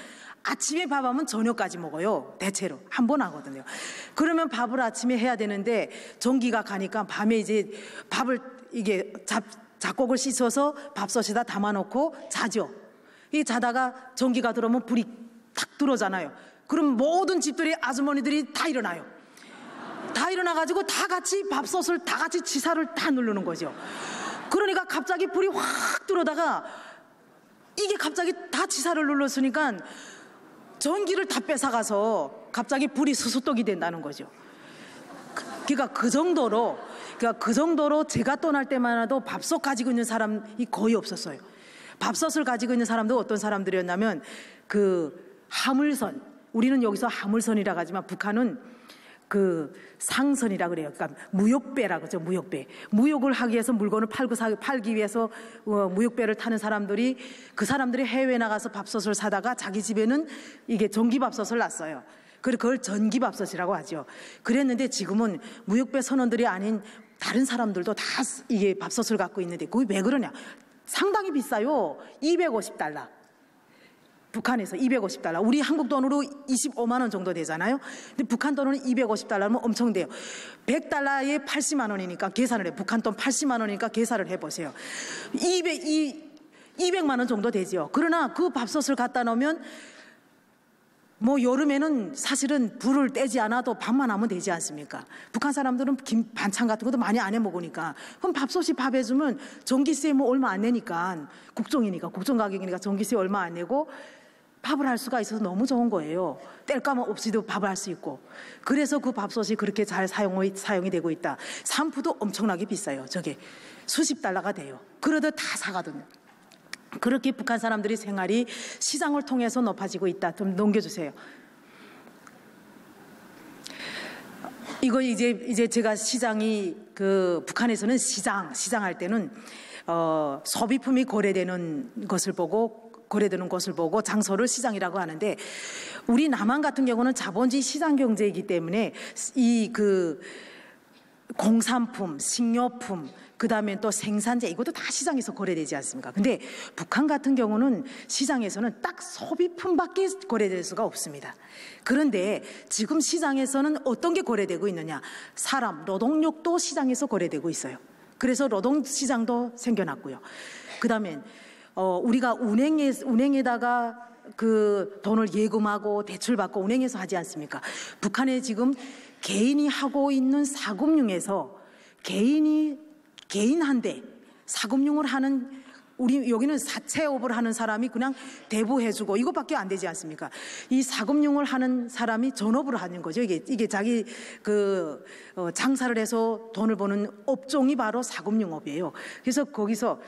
아침에 밥하면 저녁까지 먹어요. 대체로 한 번 하거든요. 그러면 밥을 아침에 해야 되는데 전기가 가니까 밤에 이제 밥을 이게 잡곡을 씻어서 밥솥에다 담아놓고 자죠. 이 자다가 전기가 들어오면 불이 탁 들어오잖아요. 그럼 모든 집들이 아주머니들이 다 일어나요. 다 일어나가지고 다 같이 밥솥을 다 같이 치사를 다 누르는 거죠. 그러니까 갑자기 불이 확 들어오다가 이게 갑자기 다 치사를 눌렀으니까 전기를 다 뺏어가서 갑자기 불이 수수떡이 된다는 거죠. 그러니까 그 정도로 제가 떠날 때만 해도 밥솥 가지고 있는 사람이 거의 없었어요. 밥솥을 가지고 있는 사람도 어떤 사람들이었냐면 그 하물선, 우리는 여기서 하물선이라고 하지만 북한은 그 상선이라 그래요. 그러니까 무역배라고 그러죠. 무역배. 무역을 하기 위해서 물건을 팔기 위해서 무역배를 타는 사람들이, 그 사람들이 해외에 나가서 밥솥을 사다가 자기 집에는 이게 전기밥솥을 놨어요. 그걸 전기밥솥이라고 하죠. 그랬는데 지금은 무역배 선원들이 아닌 다른 사람들도 다 이게 밥솥을 갖고 있는데, 그게 왜 그러냐? 상당히 비싸요. 250달러. 북한에서 250달러. 우리 한국 돈으로 25만 원 정도 되잖아요. 근데 북한 돈으로 250달러면 엄청 돼요. 100달러에 80만 원이니까 계산을 해. 북한 돈 80만 원이니까 계산을 해보세요. 200만 원 정도 되죠. 그러나 그 밥솥을 갖다 놓으면 뭐 여름에는 사실은 불을 떼지 않아도 밥만 하면 되지 않습니까? 북한 사람들은 김 반찬 같은 것도 많이 안 해 먹으니까, 그럼 밥솥이 밥 해주면 전기세 뭐 얼마 안 내니까, 국정 가격이니까 전기세 얼마 안 내고 밥을 할 수가 있어서 너무 좋은 거예요. 뗄감 없이도 밥을 할 수 있고. 그래서 그 밥솥이 그렇게 잘 사용이 되고 있다. 산푸도 엄청나게 비싸요. 저게 수십 달러가 돼요. 그러다 다 사거든요. 그렇게 북한 사람들이 생활이 시장을 통해서 높아지고 있다. 좀 넘겨주세요. 이거 이제 제가 시장이 북한에서는 시장할 때는 소비품이 거래되는 것을 보고 장소를 시장이라고 하는데, 우리 남한 같은 경우는 자본주의 시장 경제이기 때문에 공산품, 식료품, 그 다음에 또 생산재, 이것도 다 시장에서 거래되지 않습니까? 근데 북한 같은 경우는 시장에서는 딱 소비품밖에 거래될 수가 없습니다. 그런데 지금 시장에서는 어떤 게 거래되고 있느냐? 사람, 노동력도 시장에서 거래되고 있어요. 그래서 노동시장도 생겨났고요. 그 다음에 우리가 운행에다가 그 돈을 예금하고 대출받고 운행해서 하지 않습니까? 북한에 지금 개인이 하고 있는 사금융에서 개인한테 사금융을 하는, 우리 여기는 사채업을 하는 사람이 그냥 대부해주고 이것밖에 안 되지 않습니까? 이 사금융을 하는 사람이 전업으로 하는 거죠. 이게 자기 장사를 해서 돈을 버는 업종이 바로 사금융업이에요. 그래서 거기서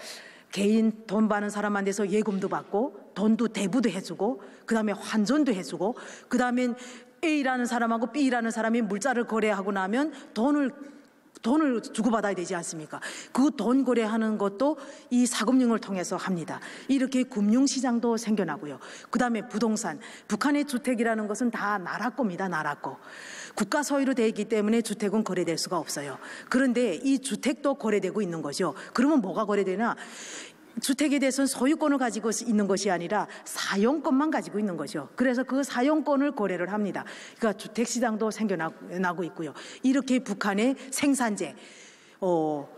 개인 돈 받는 사람한테서 예금도 받고 돈도 대부도 해주고 그다음에 환전도 해주고 그다음에 A라는 사람하고 B라는 사람이 물자를 거래하고 나면 돈을 주고받아야 되지 않습니까? 그 돈 거래하는 것도 이 사금융을 통해서 합니다. 이렇게 금융시장도 생겨나고요. 그 다음에 부동산, 북한의 주택이라는 것은 다 나라 겁니다. 나라 거. 국가 소유로 되어 있기 때문에 주택은 거래될 수가 없어요. 그런데 이 주택도 거래되고 있는 거죠. 그러면 뭐가 거래되나? 주택에 대해서는 소유권을 가지고 있는 것이 아니라 사용권만 가지고 있는 거죠. 그래서 그 사용권을 거래를 합니다. 그러니까 주택시장도 생겨나고 있고요. 이렇게 북한의 생산재,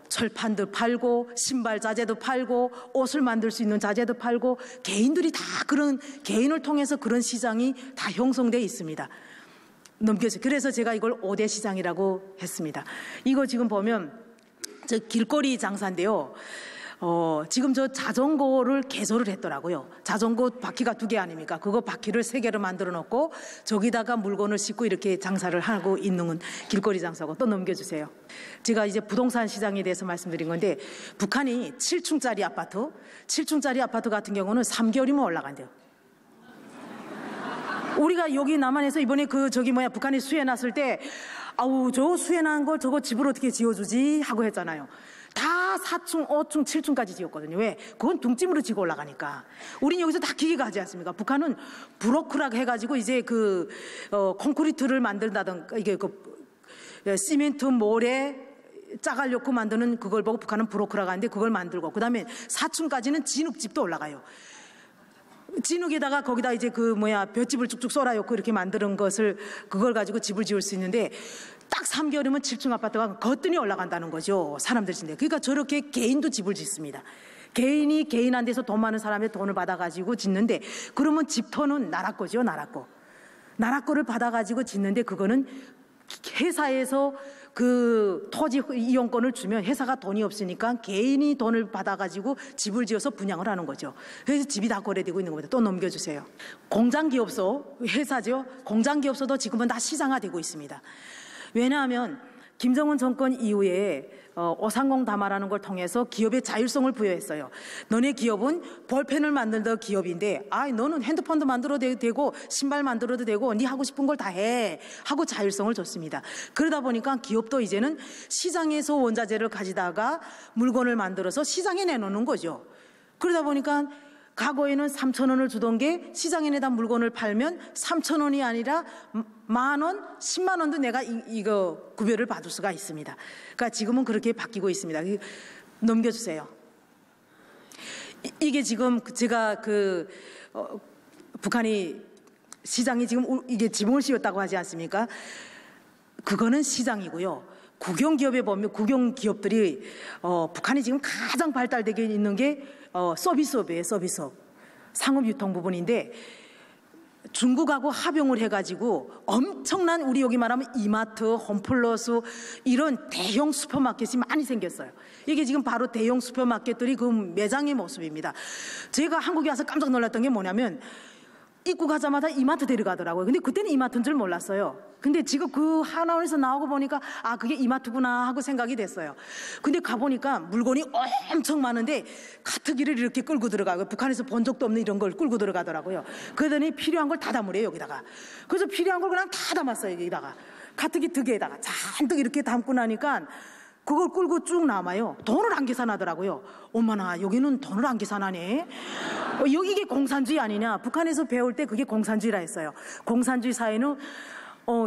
철판도 팔고 신발 자재도 팔고 옷을 만들 수 있는 자재도 팔고 개인들이 다 그런 개인을 통해서 그런 시장이 다 형성되어 있습니다. 넘겨서 그래서 제가 이걸 5대 시장이라고 했습니다. 이거 지금 보면 저 길거리 장사인데요. 지금 저 자전거를 개조를 했더라고요. 자전거 바퀴가 2개 아닙니까? 그거 바퀴를 3개로 만들어 놓고 저기다가 물건을 싣고 이렇게 장사를 하고 있는 길거리 장사고. 또 넘겨주세요. 제가 이제 부동산 시장에 대해서 말씀드린 건데 북한이 7층짜리 아파트 같은 경우는 3개월이면 올라간대요. 우리가 여기 남한에서 이번에 북한이 수해났을 때 아우 저 수해난 걸 저거 집을 어떻게 지어주지 하고 했잖아요. 다 4층, 5층, 7층까지 지었거든요. 왜? 그건 둥찜으로 지고 올라가니까. 우린 여기서 다 기계가 하지 않습니까? 북한은 브로크락 해가지고 이제 콘크리트를 만든다든가 이게 시멘트 모래 짜가려고 만드는 그걸 보고 북한은 브로크락 하는데 그걸 만들고 그 다음에 4층까지는 진흙집도 올라가요. 진흙에다가 거기다 이제 볏짚을 쭉쭉 썰어놓고 이렇게 만드는 그걸 가지고 집을 지을 수 있는데 딱 3개월이면 7층 아파트가 거뜬히 올라간다는 거죠. 사람들 진짜. 그러니까 저렇게 개인도 집을 짓습니다. 개인이 개인한테서 돈 많은 사람의 돈을 받아가지고 짓는데 그러면 집터는 나라 거죠. 나라 거. 나라 거를 받아가지고 짓는데 그거는 회사에서 그 토지 이용권을 주면 회사가 돈이 없으니까 개인이 돈을 받아가지고 집을 지어서 분양을 하는 거죠. 그래서 집이 다 거래되고 있는 겁니다. 또 넘겨주세요. 공장기업소, 회사죠. 공장기업소도 지금은 다 시장화되고 있습니다. 왜냐하면 김정은 정권 이후에 530 담화라는 걸 통해서 기업의 자율성을 부여했어요. 너네 기업은 볼펜을 만들던 기업인데 너는 핸드폰도 만들어도 되고 신발 만들어도 되고 네 하고 싶은 걸 다 해 하고 자율성을 줬습니다. 그러다 보니까 기업도 이제는 시장에서 원자재를 가지다가 물건을 만들어서 시장에 내놓는 거죠. 그러다 보니까 과거에는 3,000원을 주던 게 시장에 내다 물건을 팔면 3,000원이 아니라 10,000원, 10만 원도 내가 이거 구별을 받을 수가 있습니다. 그러니까 지금은 그렇게 바뀌고 있습니다. 넘겨주세요. 이게 지금 제가 북한이 시장이 지금 이게 지붕을 씌웠다고 하지 않습니까? 그거는 시장이고요. 국영기업에 보면 국영기업들이 북한이 지금 가장 발달되게 있는 게 서비스업이에요. 서비스업. 상업유통 부분인데 중국하고 합용을 해가지고 엄청난 우리 여기 말하면 이마트, 홈플러스 이런 대형 슈퍼마켓이 많이 생겼어요. 이게 지금 바로 대형 슈퍼마켓들이 그 매장의 모습입니다. 제가 한국에 와서 깜짝 놀랐던 게 뭐냐면 입국하자마자 이마트 데려가더라고요. 근데 그때는 이마트인 줄 몰랐어요. 근데 지금 그 하나원에서 나오고 보니까 그게 이마트구나 하고 생각이 됐어요. 근데 가보니까 물건이 엄청 많은데 카트기를 이렇게 끌고 들어가고 북한에서 본 적도 없는 이런 걸 끌고 들어가더라고요. 그러더니 필요한 걸 다 담으래요 여기다가. 그래서 필요한 걸 그냥 다 담았어요 여기다가. 카트기 2개에다가 잔뜩 이렇게 담고 나니까 그걸 끌고 쭉 남아요. 돈을 안 계산하더라고요. 엄마나 여기는 돈을 안 계산하네. 이게 공산주의 아니냐. 북한에서 배울 때 그게 공산주의라 했어요. 공산주의 사회는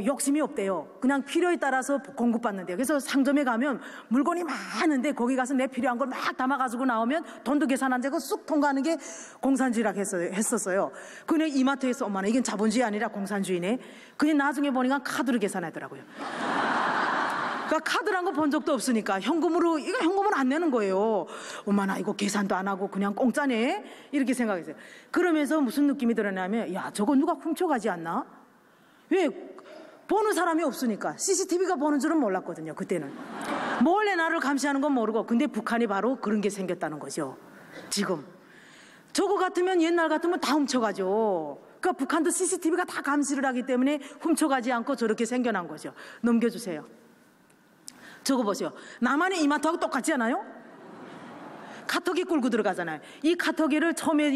욕심이 없대요. 그냥 필요에 따라서 공급받는데요. 그래서 상점에 가면 물건이 많은데 거기 가서 내 필요한 걸 막 담아가지고 나오면 돈도 계산 안 되고 쑥 통과하는 게 공산주의라고 했었어요. 근데 이마트에서 엄마나 이건 자본주의 아니라 공산주의네. 근데 나중에 보니까 카드로 계산하더라고요. 그러니까 카드란 거 본 적도 없으니까 현금으로 안 내는 거예요. 엄마나 이거 계산도 안 하고 그냥 공짜네 이렇게 생각했어요. 그러면서 무슨 느낌이 들었냐면 저거 누가 훔쳐가지 않나? 왜? 보는 사람이 없으니까. CCTV가 보는 줄은 몰랐거든요 그때는. 몰래 나를 감시하는 건 모르고. 근데 북한이 바로 그런 게 생겼다는 거죠. 지금 저거 같으면 옛날 같으면 다 훔쳐가죠. 그러니까 북한도 CCTV가 다 감시를 하기 때문에 훔쳐가지 않고 저렇게 생겨난 거죠. 넘겨주세요. 저거 보세요. 남한의 이마트하고 똑같지 않아요? 카터기 끌고 들어가잖아요. 이 카터기를 처음에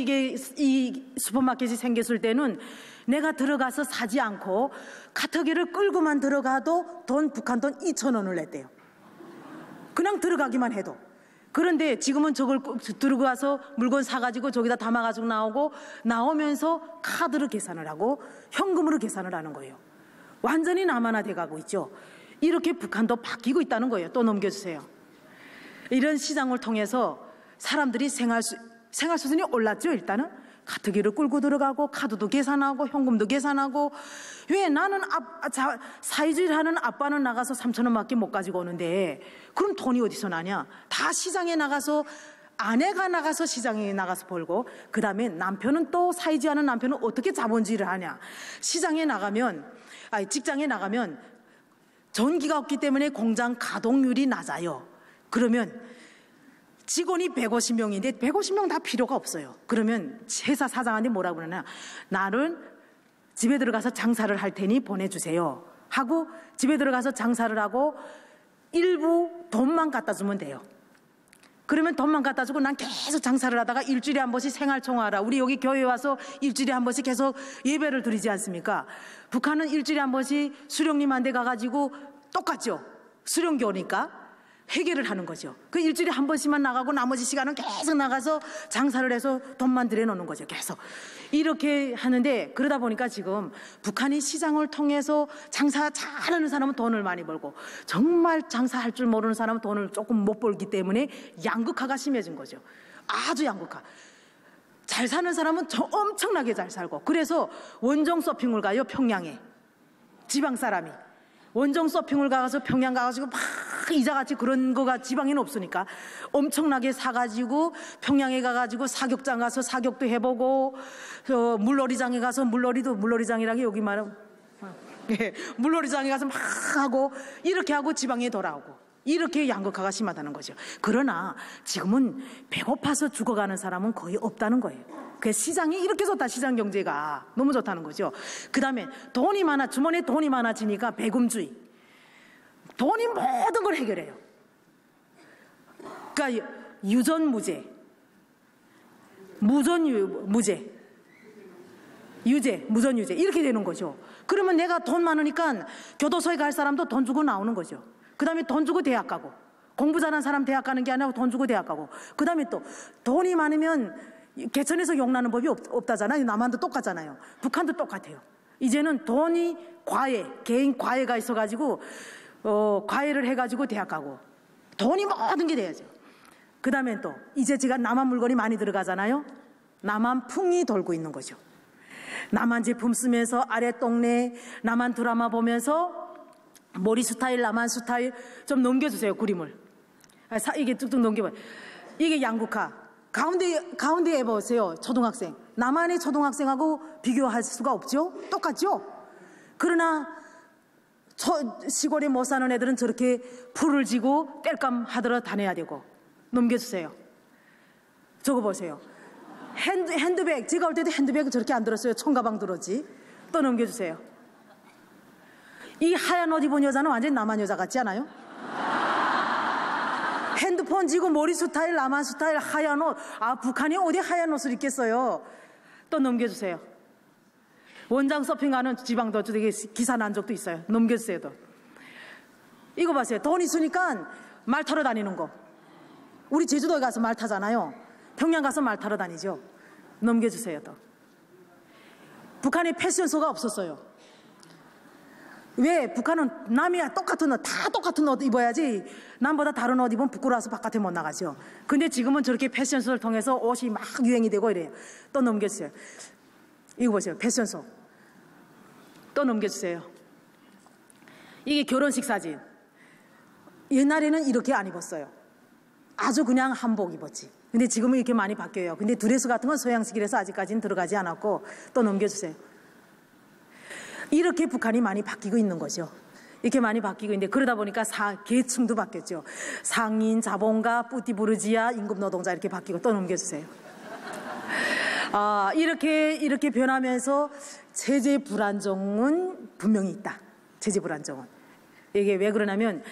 이 슈퍼마켓이 생겼을 때는 내가 들어가서 사지 않고 카터기를 끌고만 들어가도 북한 돈 2,000원을 냈대요. 그냥 들어가기만 해도. 그런데 지금은 저걸 들고 가서 물건 사가지고 저기다 담아가지고 나오면서 카드로 계산을 하고 현금으로 계산을 하는 거예요. 완전히 남한화돼 가고 있죠. 이렇게 북한도 바뀌고 있다는 거예요. 또 넘겨주세요. 이런 시장을 통해서 사람들이 생활 수준이 올랐죠. 일단은 카트기를 끌고 들어가고 카드도 계산하고 현금도 계산하고. 왜 나는 사회주의를 하는 아빠는 나가서 3,000원밖에 못 가지고 오는데 그럼 돈이 어디서 나냐? 다 시장에 나가서, 아내가 나가서 시장에 나가서 벌고, 그 다음에 남편은 또 사회주의하는 남편은 어떻게 자본주의를 하냐? 직장에 나가면 전기가 없기 때문에 공장 가동률이 낮아요. 그러면 직원이 150명인데 150명 다 필요가 없어요. 그러면 회사 사장한테 뭐라고 그러나, 나는 집에 들어가서 장사를 할 테니 보내주세요 하고 집에 들어가서 장사를 하고 일부 돈만 갖다 주면 돼요. 그러면 돈만 갖다 주고 난 계속 장사를 하다가 일주일에 한 번씩 생활총화하라. 우리 여기 교회에 와서 일주일에 한 번씩 계속 예배를 드리지 않습니까? 북한은 일주일에 한 번씩 수령님한테 가가지고 똑같죠. 수령교니까 회개를 하는 거죠. 그 일주일에 한 번씩만 나가고 나머지 시간은 계속 나가서 장사를 해서 돈만 들여놓는 거죠. 계속 이렇게 하는데, 그러다 보니까 지금 북한이 시장을 통해서 장사 잘하는 사람은 돈을 많이 벌고 정말 장사할 줄 모르는 사람은 돈을 조금 못 벌기 때문에 양극화가 심해진 거죠. 아주 양극화. 잘 사는 사람은 엄청나게 잘 살고, 그래서 원정 서핑을 가요. 평양에 지방 사람이 원정 서핑을 가서 평양 가가지고 막 이자같이 그런 거가 지방에는 없으니까 엄청나게 사가지고 평양에 가가지고 사격장 가서 사격도 해보고, 물놀이장에 가서 물놀이장이라기 여기 말하면 물놀이장에 가서 막 하고 이렇게 하고 지방에 돌아오고, 이렇게 양극화가 심하다는 거죠. 그러나 지금은 배고파서 죽어가는 사람은 거의 없다는 거예요. 그 시장이 이렇게 좋다. 시장 경제가 너무 좋다는 거죠. 그 다음에 주머니에 돈이 많아지니까 배금주의, 돈이 모든 걸 해결해요. 그러니까 유전무죄, 무전무죄, 무전유죄 이렇게 되는 거죠. 그러면 내가 돈 많으니까 교도소에 갈 사람도 돈 주고 나오는 거죠. 그 다음에 돈 주고 대학 가고, 공부 잘하는 사람 대학 가는 게 아니라 돈 주고 대학 가고, 그 다음에 또 돈이 많으면 개천에서 욕나는 법이 없다잖아요. 남한도 똑같잖아요. 북한도 똑같아요. 이제는 돈이 개인 과외가 있어가지고 과외를 해가지고 대학 가고, 돈이 모든 게 돼야죠. 그 다음에 또 이제 제가 남한 물건이 많이 들어가잖아요. 남한풍이 돌고 있는 거죠. 남한 제품 쓰면서 아랫동네 남한 드라마 보면서 머리 스타일, 남한 스타일 좀 넘겨주세요. 그림을 이게 뚝뚝 넘겨봐요. 이게 양극화. 가운데에 보세요. 초등학생, 남한의 초등학생하고 비교할 수가 없죠. 똑같죠. 그러나 시골에 못 사는 애들은 저렇게 풀을 지고 땔감 하더라 다녀야 되고. 넘겨주세요. 저거 보세요. 핸드백, 제가 올 때도 핸드백 저렇게 안 들었어요. 총가방 들었지. 또 넘겨주세요. 이 하얀 옷 입은 여자는 완전히 남한 여자 같지 않아요? 핸드폰 지고 머리 스타일, 남한 스타일, 하얀 옷. 북한이 어디 하얀 옷을 입겠어요? 또 넘겨주세요. 원장 서핑하는 지방도 되게 기사 난 적도 있어요. 넘겨주세요. 또 이거 봤어요. 돈 있으니까 말 타러 다니는 거. 우리 제주도에 가서 말 타잖아요. 평양 가서 말 타러 다니죠. 넘겨주세요. 또 북한에 패션쇼가 없었어요. 왜? 북한은 남이야 똑같은 옷, 다 똑같은 옷 입어야지 남보다 다른 옷 입으면 부끄러워서 바깥에 못 나가죠. 근데 지금은 저렇게 패션쇼를 통해서 옷이 막 유행이 되고 이래요. 또 넘겨주세요. 이거 보세요. 패션쇼. 또 넘겨주세요. 이게 결혼식 사진. 옛날에는 이렇게 안 입었어요. 아주 그냥 한복 입었지. 근데 지금은 이렇게 많이 바뀌어요. 근데 드레스 같은 건 서양식이라서 아직까지는 들어가지 않았고. 또 넘겨주세요. 이렇게 북한이 많이 바뀌고 있는 거죠. 이렇게 많이 바뀌고 있는데, 그러다 보니까 계층도 바뀌었죠. 상인, 자본가, 뿌띠부르지아, 임금 노동자 이렇게 바뀌고. 또 넘겨주세요. 이렇게 변하면서 체제 불안정은 분명히 있다. 체제 불안정은. 이게 왜 그러냐면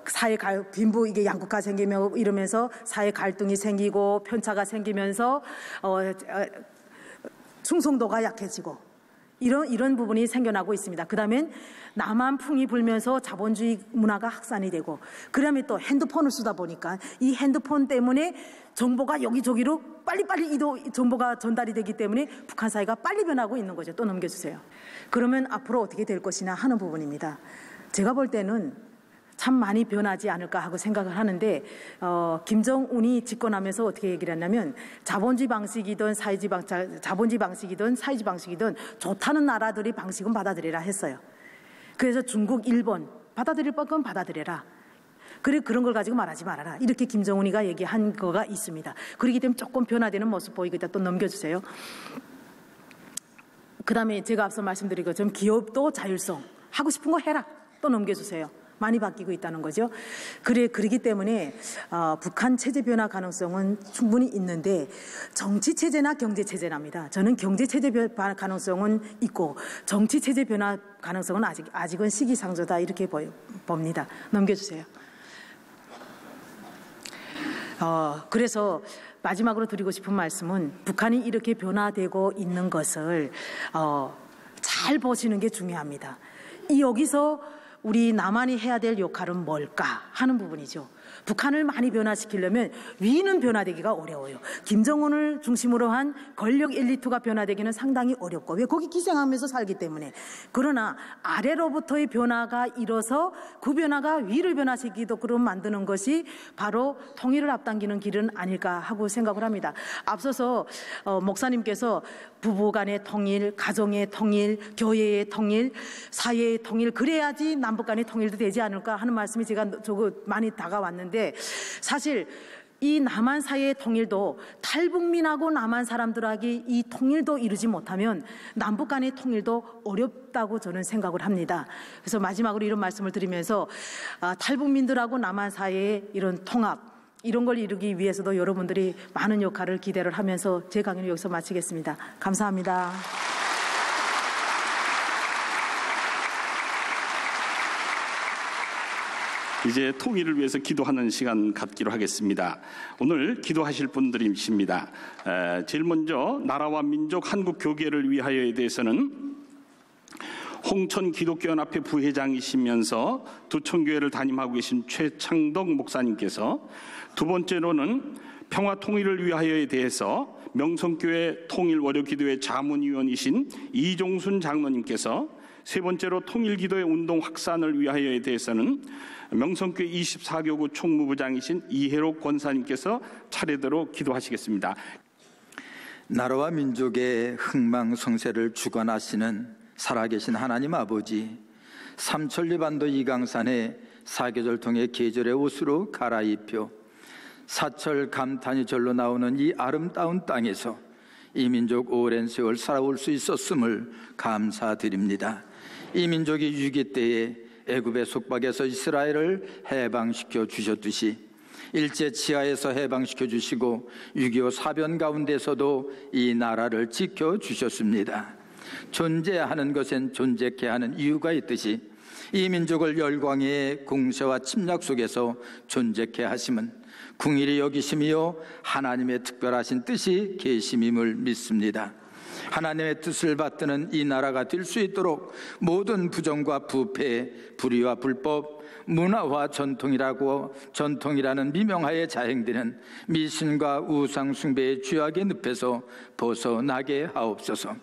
사회 빈부 이게 양극화 생기면 이러면서 사회 갈등이 생기고 편차가 생기면서 충성도가 약해지고 이런 부분이 생겨나고 있습니다. 그다음엔 남한풍이 불면서 자본주의 문화가 확산이 되고, 그다음에 또 핸드폰을 쓰다 보니까 이 핸드폰 때문에 정보가 여기저기로 빨리빨리 정보가 전달이 되기 때문에 북한 사회가 빨리 변하고 있는 거죠. 또 넘겨주세요. 그러면 앞으로 어떻게 될 것이냐 하는 부분입니다. 제가 볼 때는 참 많이 변하지 않을까 하고 생각을 하는데, 김정은이 집권하면서 어떻게 얘기를 했냐면 자본주의 방식이든 자본주의 방식이든 사회주의 방식이든 좋다는 나라들이 방식은 받아들이라 했어요. 그래서 중국, 일본 받아들일 건 받아들여라. 그래 그런 걸 가지고 말하지 말아라. 이렇게 김정은이가 얘기한 거가 있습니다. 그렇기 때문에 조금 변화되는 모습 보이고 있다. 또 넘겨주세요. 그다음에 제가 앞서 말씀드린 것처럼 기업도 자율성 하고 싶은 거 해라. 또 넘겨주세요. 많이 바뀌고 있다는 거죠. 그러기 때문에 북한 체제 변화 가능성은 충분히 있는데 정치 체제나 경제 체제랍니다. 저는 경제 체제 변화 가능성은 있고 정치 체제 변화 가능성은 아직은 시기상조다 이렇게 봅니다. 넘겨주세요. 그래서 마지막으로 드리고 싶은 말씀은 북한이 이렇게 변화되고 있는 것을 잘 보시는 게 중요합니다. 여기서 우리 남한이 해야 될 역할은 뭘까 하는 부분이죠. 북한을 많이 변화시키려면 위는 변화되기가 어려워요. 김정은을 중심으로 한 권력 엘리트가 변화되기는 상당히 어렵고, 왜 거기 기생하면서 살기 때문에. 그러나 아래로부터의 변화가 일어서 그 변화가 위를 변화시키도록 만드는 것이 바로 통일을 앞당기는 길은 아닐까 하고 생각을 합니다. 앞서서 목사님께서 부부 간의 통일, 가정의 통일, 교회의 통일, 사회의 통일, 그래야지 남북 간의 통일도 되지 않을까 하는 말씀이 제가 많이 다가왔는데, 사실 이 남한 사회의 통일도 탈북민하고 남한 사람들에게 이 통일도 이루지 못하면 남북 간의 통일도 어렵다고 저는 생각을 합니다. 그래서 마지막으로 이런 말씀을 드리면서 탈북민들하고 남한 사회의 이런 통합, 이런 걸 이루기 위해서도 여러분들이 많은 역할을 기대를 하면서 제 강의를 여기서 마치겠습니다. 감사합니다. 이제 통일을 위해서 기도하는 시간 갖기로 하겠습니다. 오늘 기도하실 분들이십니다. 제일 먼저 나라와 민족 한국 교계를 위하여에 대해서는 홍천 기독교연합회 부회장이시면서 두천교회를 담임하고 계신 최창덕 목사님께서, 두 번째로는 평화 통일을 위하여에 대해서 명성교회 통일월요기도회 자문위원이신 이종순 장로님께서, 세 번째로 통일기도의 운동 확산을 위하여에 대해서는 명성교회 24교구 총무부장이신 이혜록 권사님께서 차례대로 기도하시겠습니다. 나라와 민족의 흥망성쇠를 주관하시는 살아계신 하나님 아버지, 삼천리반도 이강산에 사계절 통해 계절의 옷으로 갈아입혀 사철 감탄이 절로 나오는 이 아름다운 땅에서 이 민족 오랜 세월 살아올 수 있었음을 감사드립니다. 이 민족이 위기 때에 애굽의 속박에서 이스라엘을 해방시켜 주셨듯이 일제 치하에서 해방시켜 주시고 6.25 사변 가운데서도 이 나라를 지켜 주셨습니다. 존재하는 것엔 존재케 하는 이유가 있듯이 이 민족을 열광의 공세와 침략 속에서 존재케 하심은 궁일이 여기심이요 하나님의 특별하신 뜻이 계심임을 믿습니다. 하나님의 뜻을 받드는 이 나라가 될 수 있도록 모든 부정과 부패, 불의와 불법, 문화와 전통이라는 미명하에 자행되는 미신과 우상 숭배의 죄악의 늪에서 벗어나게 하옵소서.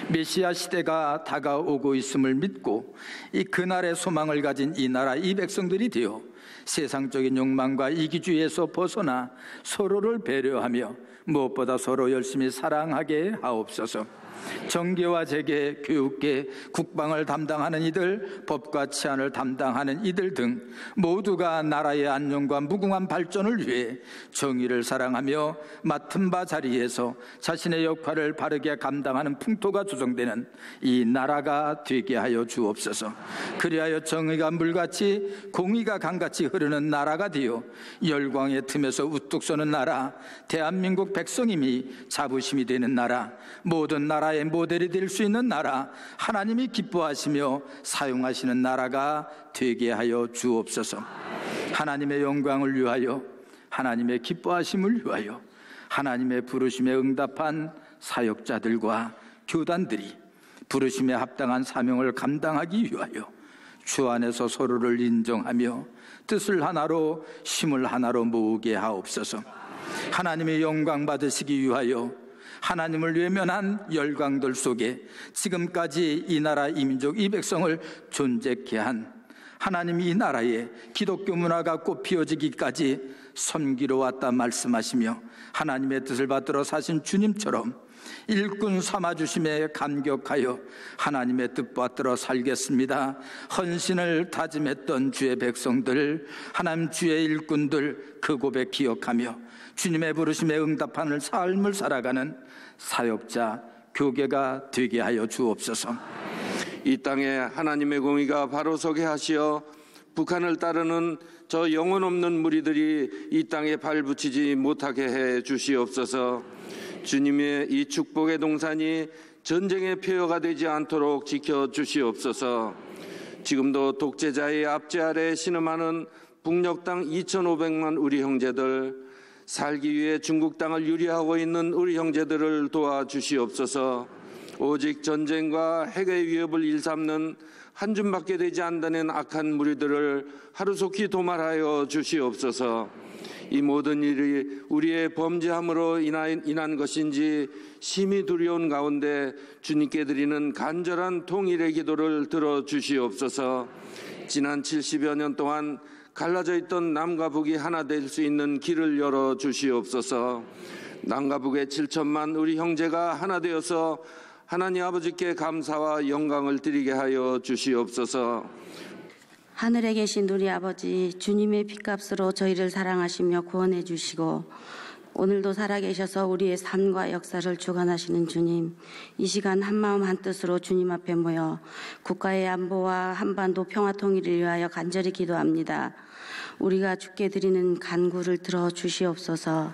메시아 시대가 다가오고 있음을 믿고 이 그날의 소망을 가진 이 나라 이 백성들이 되어 세상적인 욕망과 이기주의에서 벗어나 서로를 배려하며 무엇보다 서로 열심히 사랑하게 하옵소서. 정계와 재계, 교육계, 국방을 담당하는 이들, 법과 치안을 담당하는 이들 등 모두가 나라의 안녕과 무궁한 발전을 위해 정의를 사랑하며 맡은 바 자리에서 자신의 역할을 바르게 감당하는 풍토가 조성되는 이 나라가 되게 하여 주옵소서. 그리하여 정의가 물같이 공의가 강같이 흐르는 나라가 되어 열광의 틈에서 우뚝 서는 나라, 대한민국 백성임이 자부심이 되는 나라, 모든 나라 나라의 모델이 될 수 있는 나라, 하나님이 기뻐하시며 사용하시는 나라가 되게 하여 주옵소서. 하나님의 영광을 위하여, 하나님의 기뻐하심을 위하여, 하나님의 부르심에 응답한 사역자들과 교단들이 부르심에 합당한 사명을 감당하기 위하여 주 안에서 서로를 인정하며 뜻을 하나로, 힘을 하나로 모으게 하옵소서. 하나님의 영광 받으시기 위하여 하나님을 외면한 열강들 속에 지금까지 이 나라, 이 민족, 이 백성을 존재케 한 하나님이 이 나라에 기독교 문화가 꽃 피어지기까지 섬기러 왔다 말씀하시며 하나님의 뜻을 받들어 사신 주님처럼 일꾼 삼아주심에 감격하여 하나님의 뜻 받들어 살겠습니다. 헌신을 다짐했던 주의 백성들, 하나님 주의 일꾼들, 그 고백 기억하며 주님의 부르심에 응답하는 삶을 살아가는 사역자, 교계가 되게 하여 주옵소서. 이 땅에 하나님의 공의가 바로 서게 하시어 북한을 따르는 저 영혼 없는 무리들이 이 땅에 발붙이지 못하게 해 주시옵소서. 주님의 이 축복의 동산이 전쟁의 표어가 되지 않도록 지켜주시옵소서. 지금도 독재자의 압제 아래 신음하는 북녘 땅 2,500만 우리 형제들, 살기 위해 중국 땅을 유리하고 있는 우리 형제들을 도와주시옵소서. 오직 전쟁과 핵의 위협을 일삼는 한 줌밖에 되지 않다는 악한 무리들을 하루속히 도말하여 주시옵소서. 이 모든 일이 우리의 범죄함으로 인한 것인지 심히 두려운 가운데 주님께 드리는 간절한 통일의 기도를 들어주시옵소서. 지난 70여 년 동안 갈라져 있던 남과 북이 하나 될 수 있는 길을 열어주시옵소서. 남과 북의 7천만 우리 형제가 하나 되어서 하나님 아버지께 감사와 영광을 드리게 하여 주시옵소서. 하늘에 계신 우리 아버지, 주님의 핏값으로 저희를 사랑하시며 구원해 주시고 오늘도 살아계셔서 우리의 삶과 역사를 주관하시는 주님, 이 시간 한마음 한뜻으로 주님 앞에 모여 국가의 안보와 한반도 평화 통일을 위하여 간절히 기도합니다. 우리가 주께 드리는 간구를 들어 주시옵소서.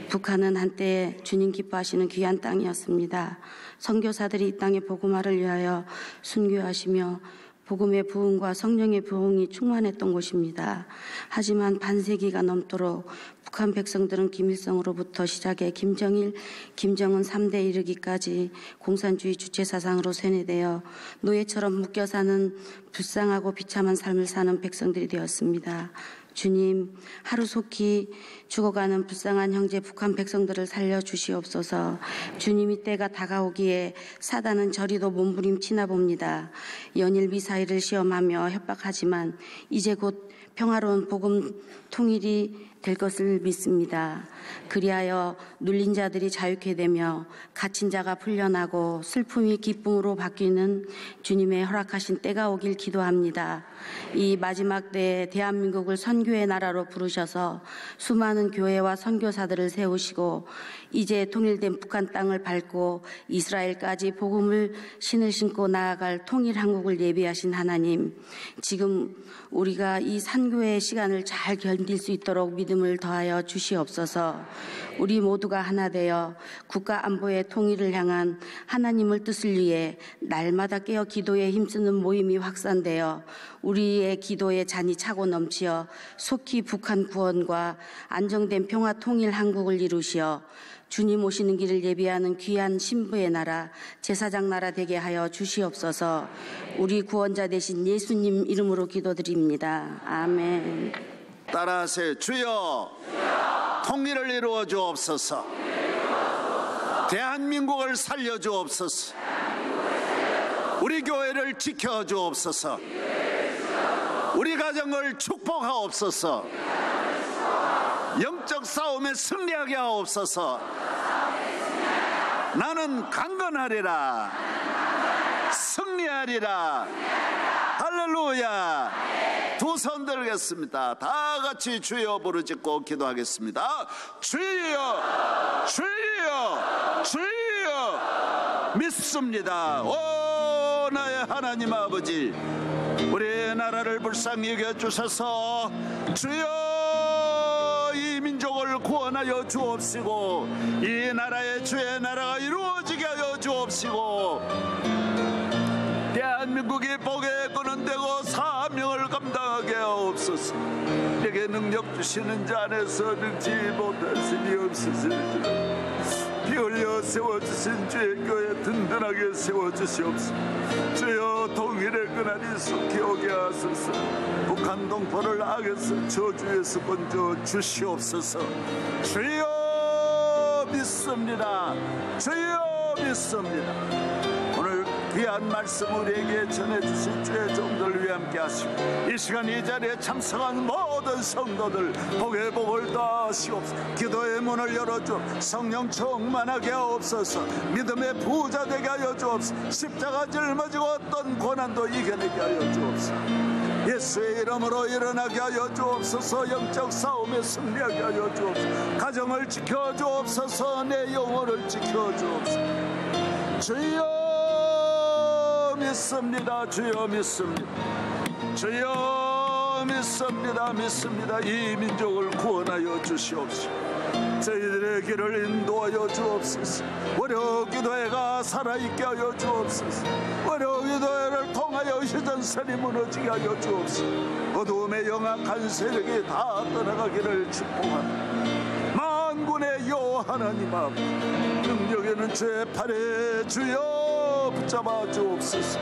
북한은 한때 주님 기뻐하시는 귀한 땅이었습니다. 선교사들이 이 땅의 복음화를 위하여 순교하시며 복음의 부흥과 성령의 부흥이 충만했던 곳입니다. 하지만 반세기가 넘도록 북한 백성들은 김일성으로부터 시작해 김정일, 김정은 3대 이르기까지 공산주의 주체 사상으로 세뇌되어 노예처럼 묶여 사는 불쌍하고 비참한 삶을 사는 백성들이 되었습니다. 주님, 하루속히 죽어가는 불쌍한 형제 북한 백성들을 살려주시옵소서. 주님이 때가 다가오기에 사단은 저리도 몸부림치나 봅니다. 연일 미사일을 시험하며 협박하지만 이제 곧 평화로운 복음 통일이 될 것을 믿습니다. 그리하여 눌린 자들이 자유케 되며 갇힌 자가 풀려나고 슬픔이 기쁨으로 바뀌는 주님의 허락하신 때가 오길 기도합니다. 이 마지막 때에 대한민국을 선교의 나라로 부르셔서 수많은 교회와 선교사들을 세우시고 이제 통일된 북한 땅을 밟고 이스라엘까지 복음을 신을 신고 나아갈 통일 한국을 예비하신 하나님, 지금 우리가 이 산교의 시간을 잘 견딜 수 있도록 믿음을 더하여 주시옵소서. 우리 모두가 하나 되어 국가 안보의 통일을 향한 하나님의 뜻을 위해 날마다 깨어 기도에 힘쓰는 모임이 확산되어 우리의 기도의 잔이 차고 넘치어 속히 북한 구원과 안정된 평화 통일 한국을 이루시어 주님 오시는 길을 예비하는 귀한 신부의 나라, 제사장 나라 되게 하여 주시옵소서. 우리 구원자 되신 예수님 이름으로 기도드립니다. 아멘. 따라하세요. 주여, 통일을 이루어 주옵소서. 대한민국을 살려 주옵소서. 우리 교회를 지켜 주옵소서. 우리 가정을 축복하옵소서. 영적 싸움에 승리하게 하옵소서. 나는 강건하리라, 승리하리라. 할렐루야. 두 손 들겠습니다. 다 같이 주여 부르짖고 기도하겠습니다. 주여, 주여, 주여. 믿습니다. 오 나의 하나님 아버지, 우리의 나라를 불쌍히 여겨주셔서 주여 이 민족을 구원하여 주옵시고 이 나라의 주의 나라가 이루어지게 하여 주옵시고 대한민국이 복의 끈은 되고 사명을 감당하게 하옵소서. 내게 능력 주시는 자 안에서 능지 못하심이 없으시리라. 피 흘려 세워주신 주의 교회 든든하게 세워주시옵소서. 주여 통일의 그날이 속히 오게 하소서. 북한 동포를 악에서 저주에서 건져 주시옵소서. 주여 믿습니다. 주여 믿습니다. 오늘 귀한 말씀 우리에게 전해주신 주의 종들 위해 함께 하시고 이 시간 이 자리에 참석한 모든 성도들 복의 복을 더하시옵소서. 기도의 문을 열어줘 성령 충만하게 하옵소서. 믿음의 부자 되게 하여 주옵소서. 십자가 짊어지고 어떤 고난도 이겨내게 하여 주옵소서. 예수의 이름으로 일어나게 하여 주옵소서. 영적 싸움에 승리하게 하여 주옵소서. 가정을 지켜주옵소서. 내 영혼을 지켜주옵소서. 주여 믿습니다. 주여 믿습니다. 주여 믿습니다. 믿습니다. 이 민족을 구원하여 주시옵소서. 저희들의 길을 인도하여 주옵소서. 월요기도회가 살아있게 하여 주옵소서. 월요기도회를 통하여 휴전선이 무너지게 하여 주옵소서. 어두움의 영악한 세력이 다 떠나가기를 축복합니다. 만군의 여호와 하나님 아버지, 능력에는 주의 팔에 주여 붙잡아 주옵소서.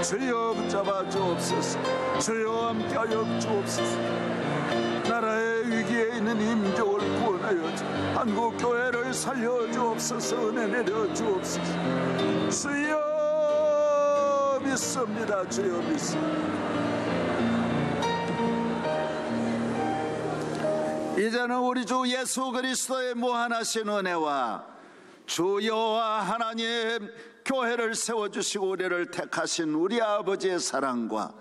주여 붙잡아 주옵소서. 주여 함께하여 주옵소서. 나라의 위기에 있는 이 민족을 구원하여 주 한국교회를 살려 주옵소서. 은혜 내려 주옵소서. 주여 믿습니다. 주여 믿습니다. 이제는 우리 주 예수 그리스도의 무한하신 은혜와 주 여호와 하나님 교회를 세워주시고 우리를 택하신 우리 아버지의 사랑과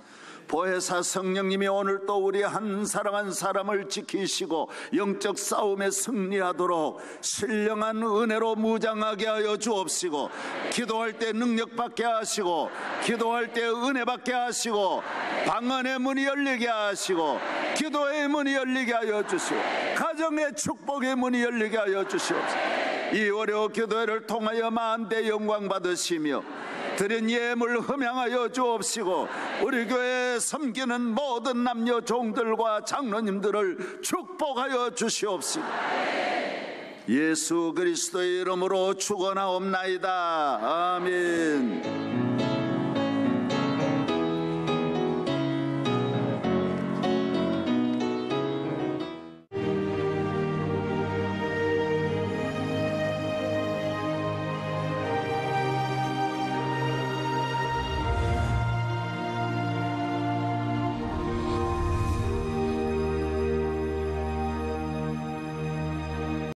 보혜사 성령님이 오늘 또 우리 한 사람 한 사람을 지키시고 영적 싸움에 승리하도록 신령한 은혜로 무장하게 하여 주옵시고 기도할 때 능력 받게 하시고 기도할 때 은혜 받게 하시고 방언의 문이 열리게 하시고 기도의 문이 열리게 하여 주시고 가정의 축복의 문이 열리게 하여 주시옵소서. 이 월요 기도회를 통하여 만대 영광 받으시며 드린 예물 흠양하여 주옵시고 우리 교회에 섬기는 모든 남녀 종들과 장로님들을 축복하여 주시옵시고 예수 그리스도의 이름으로 축원하옵나이다. 아멘.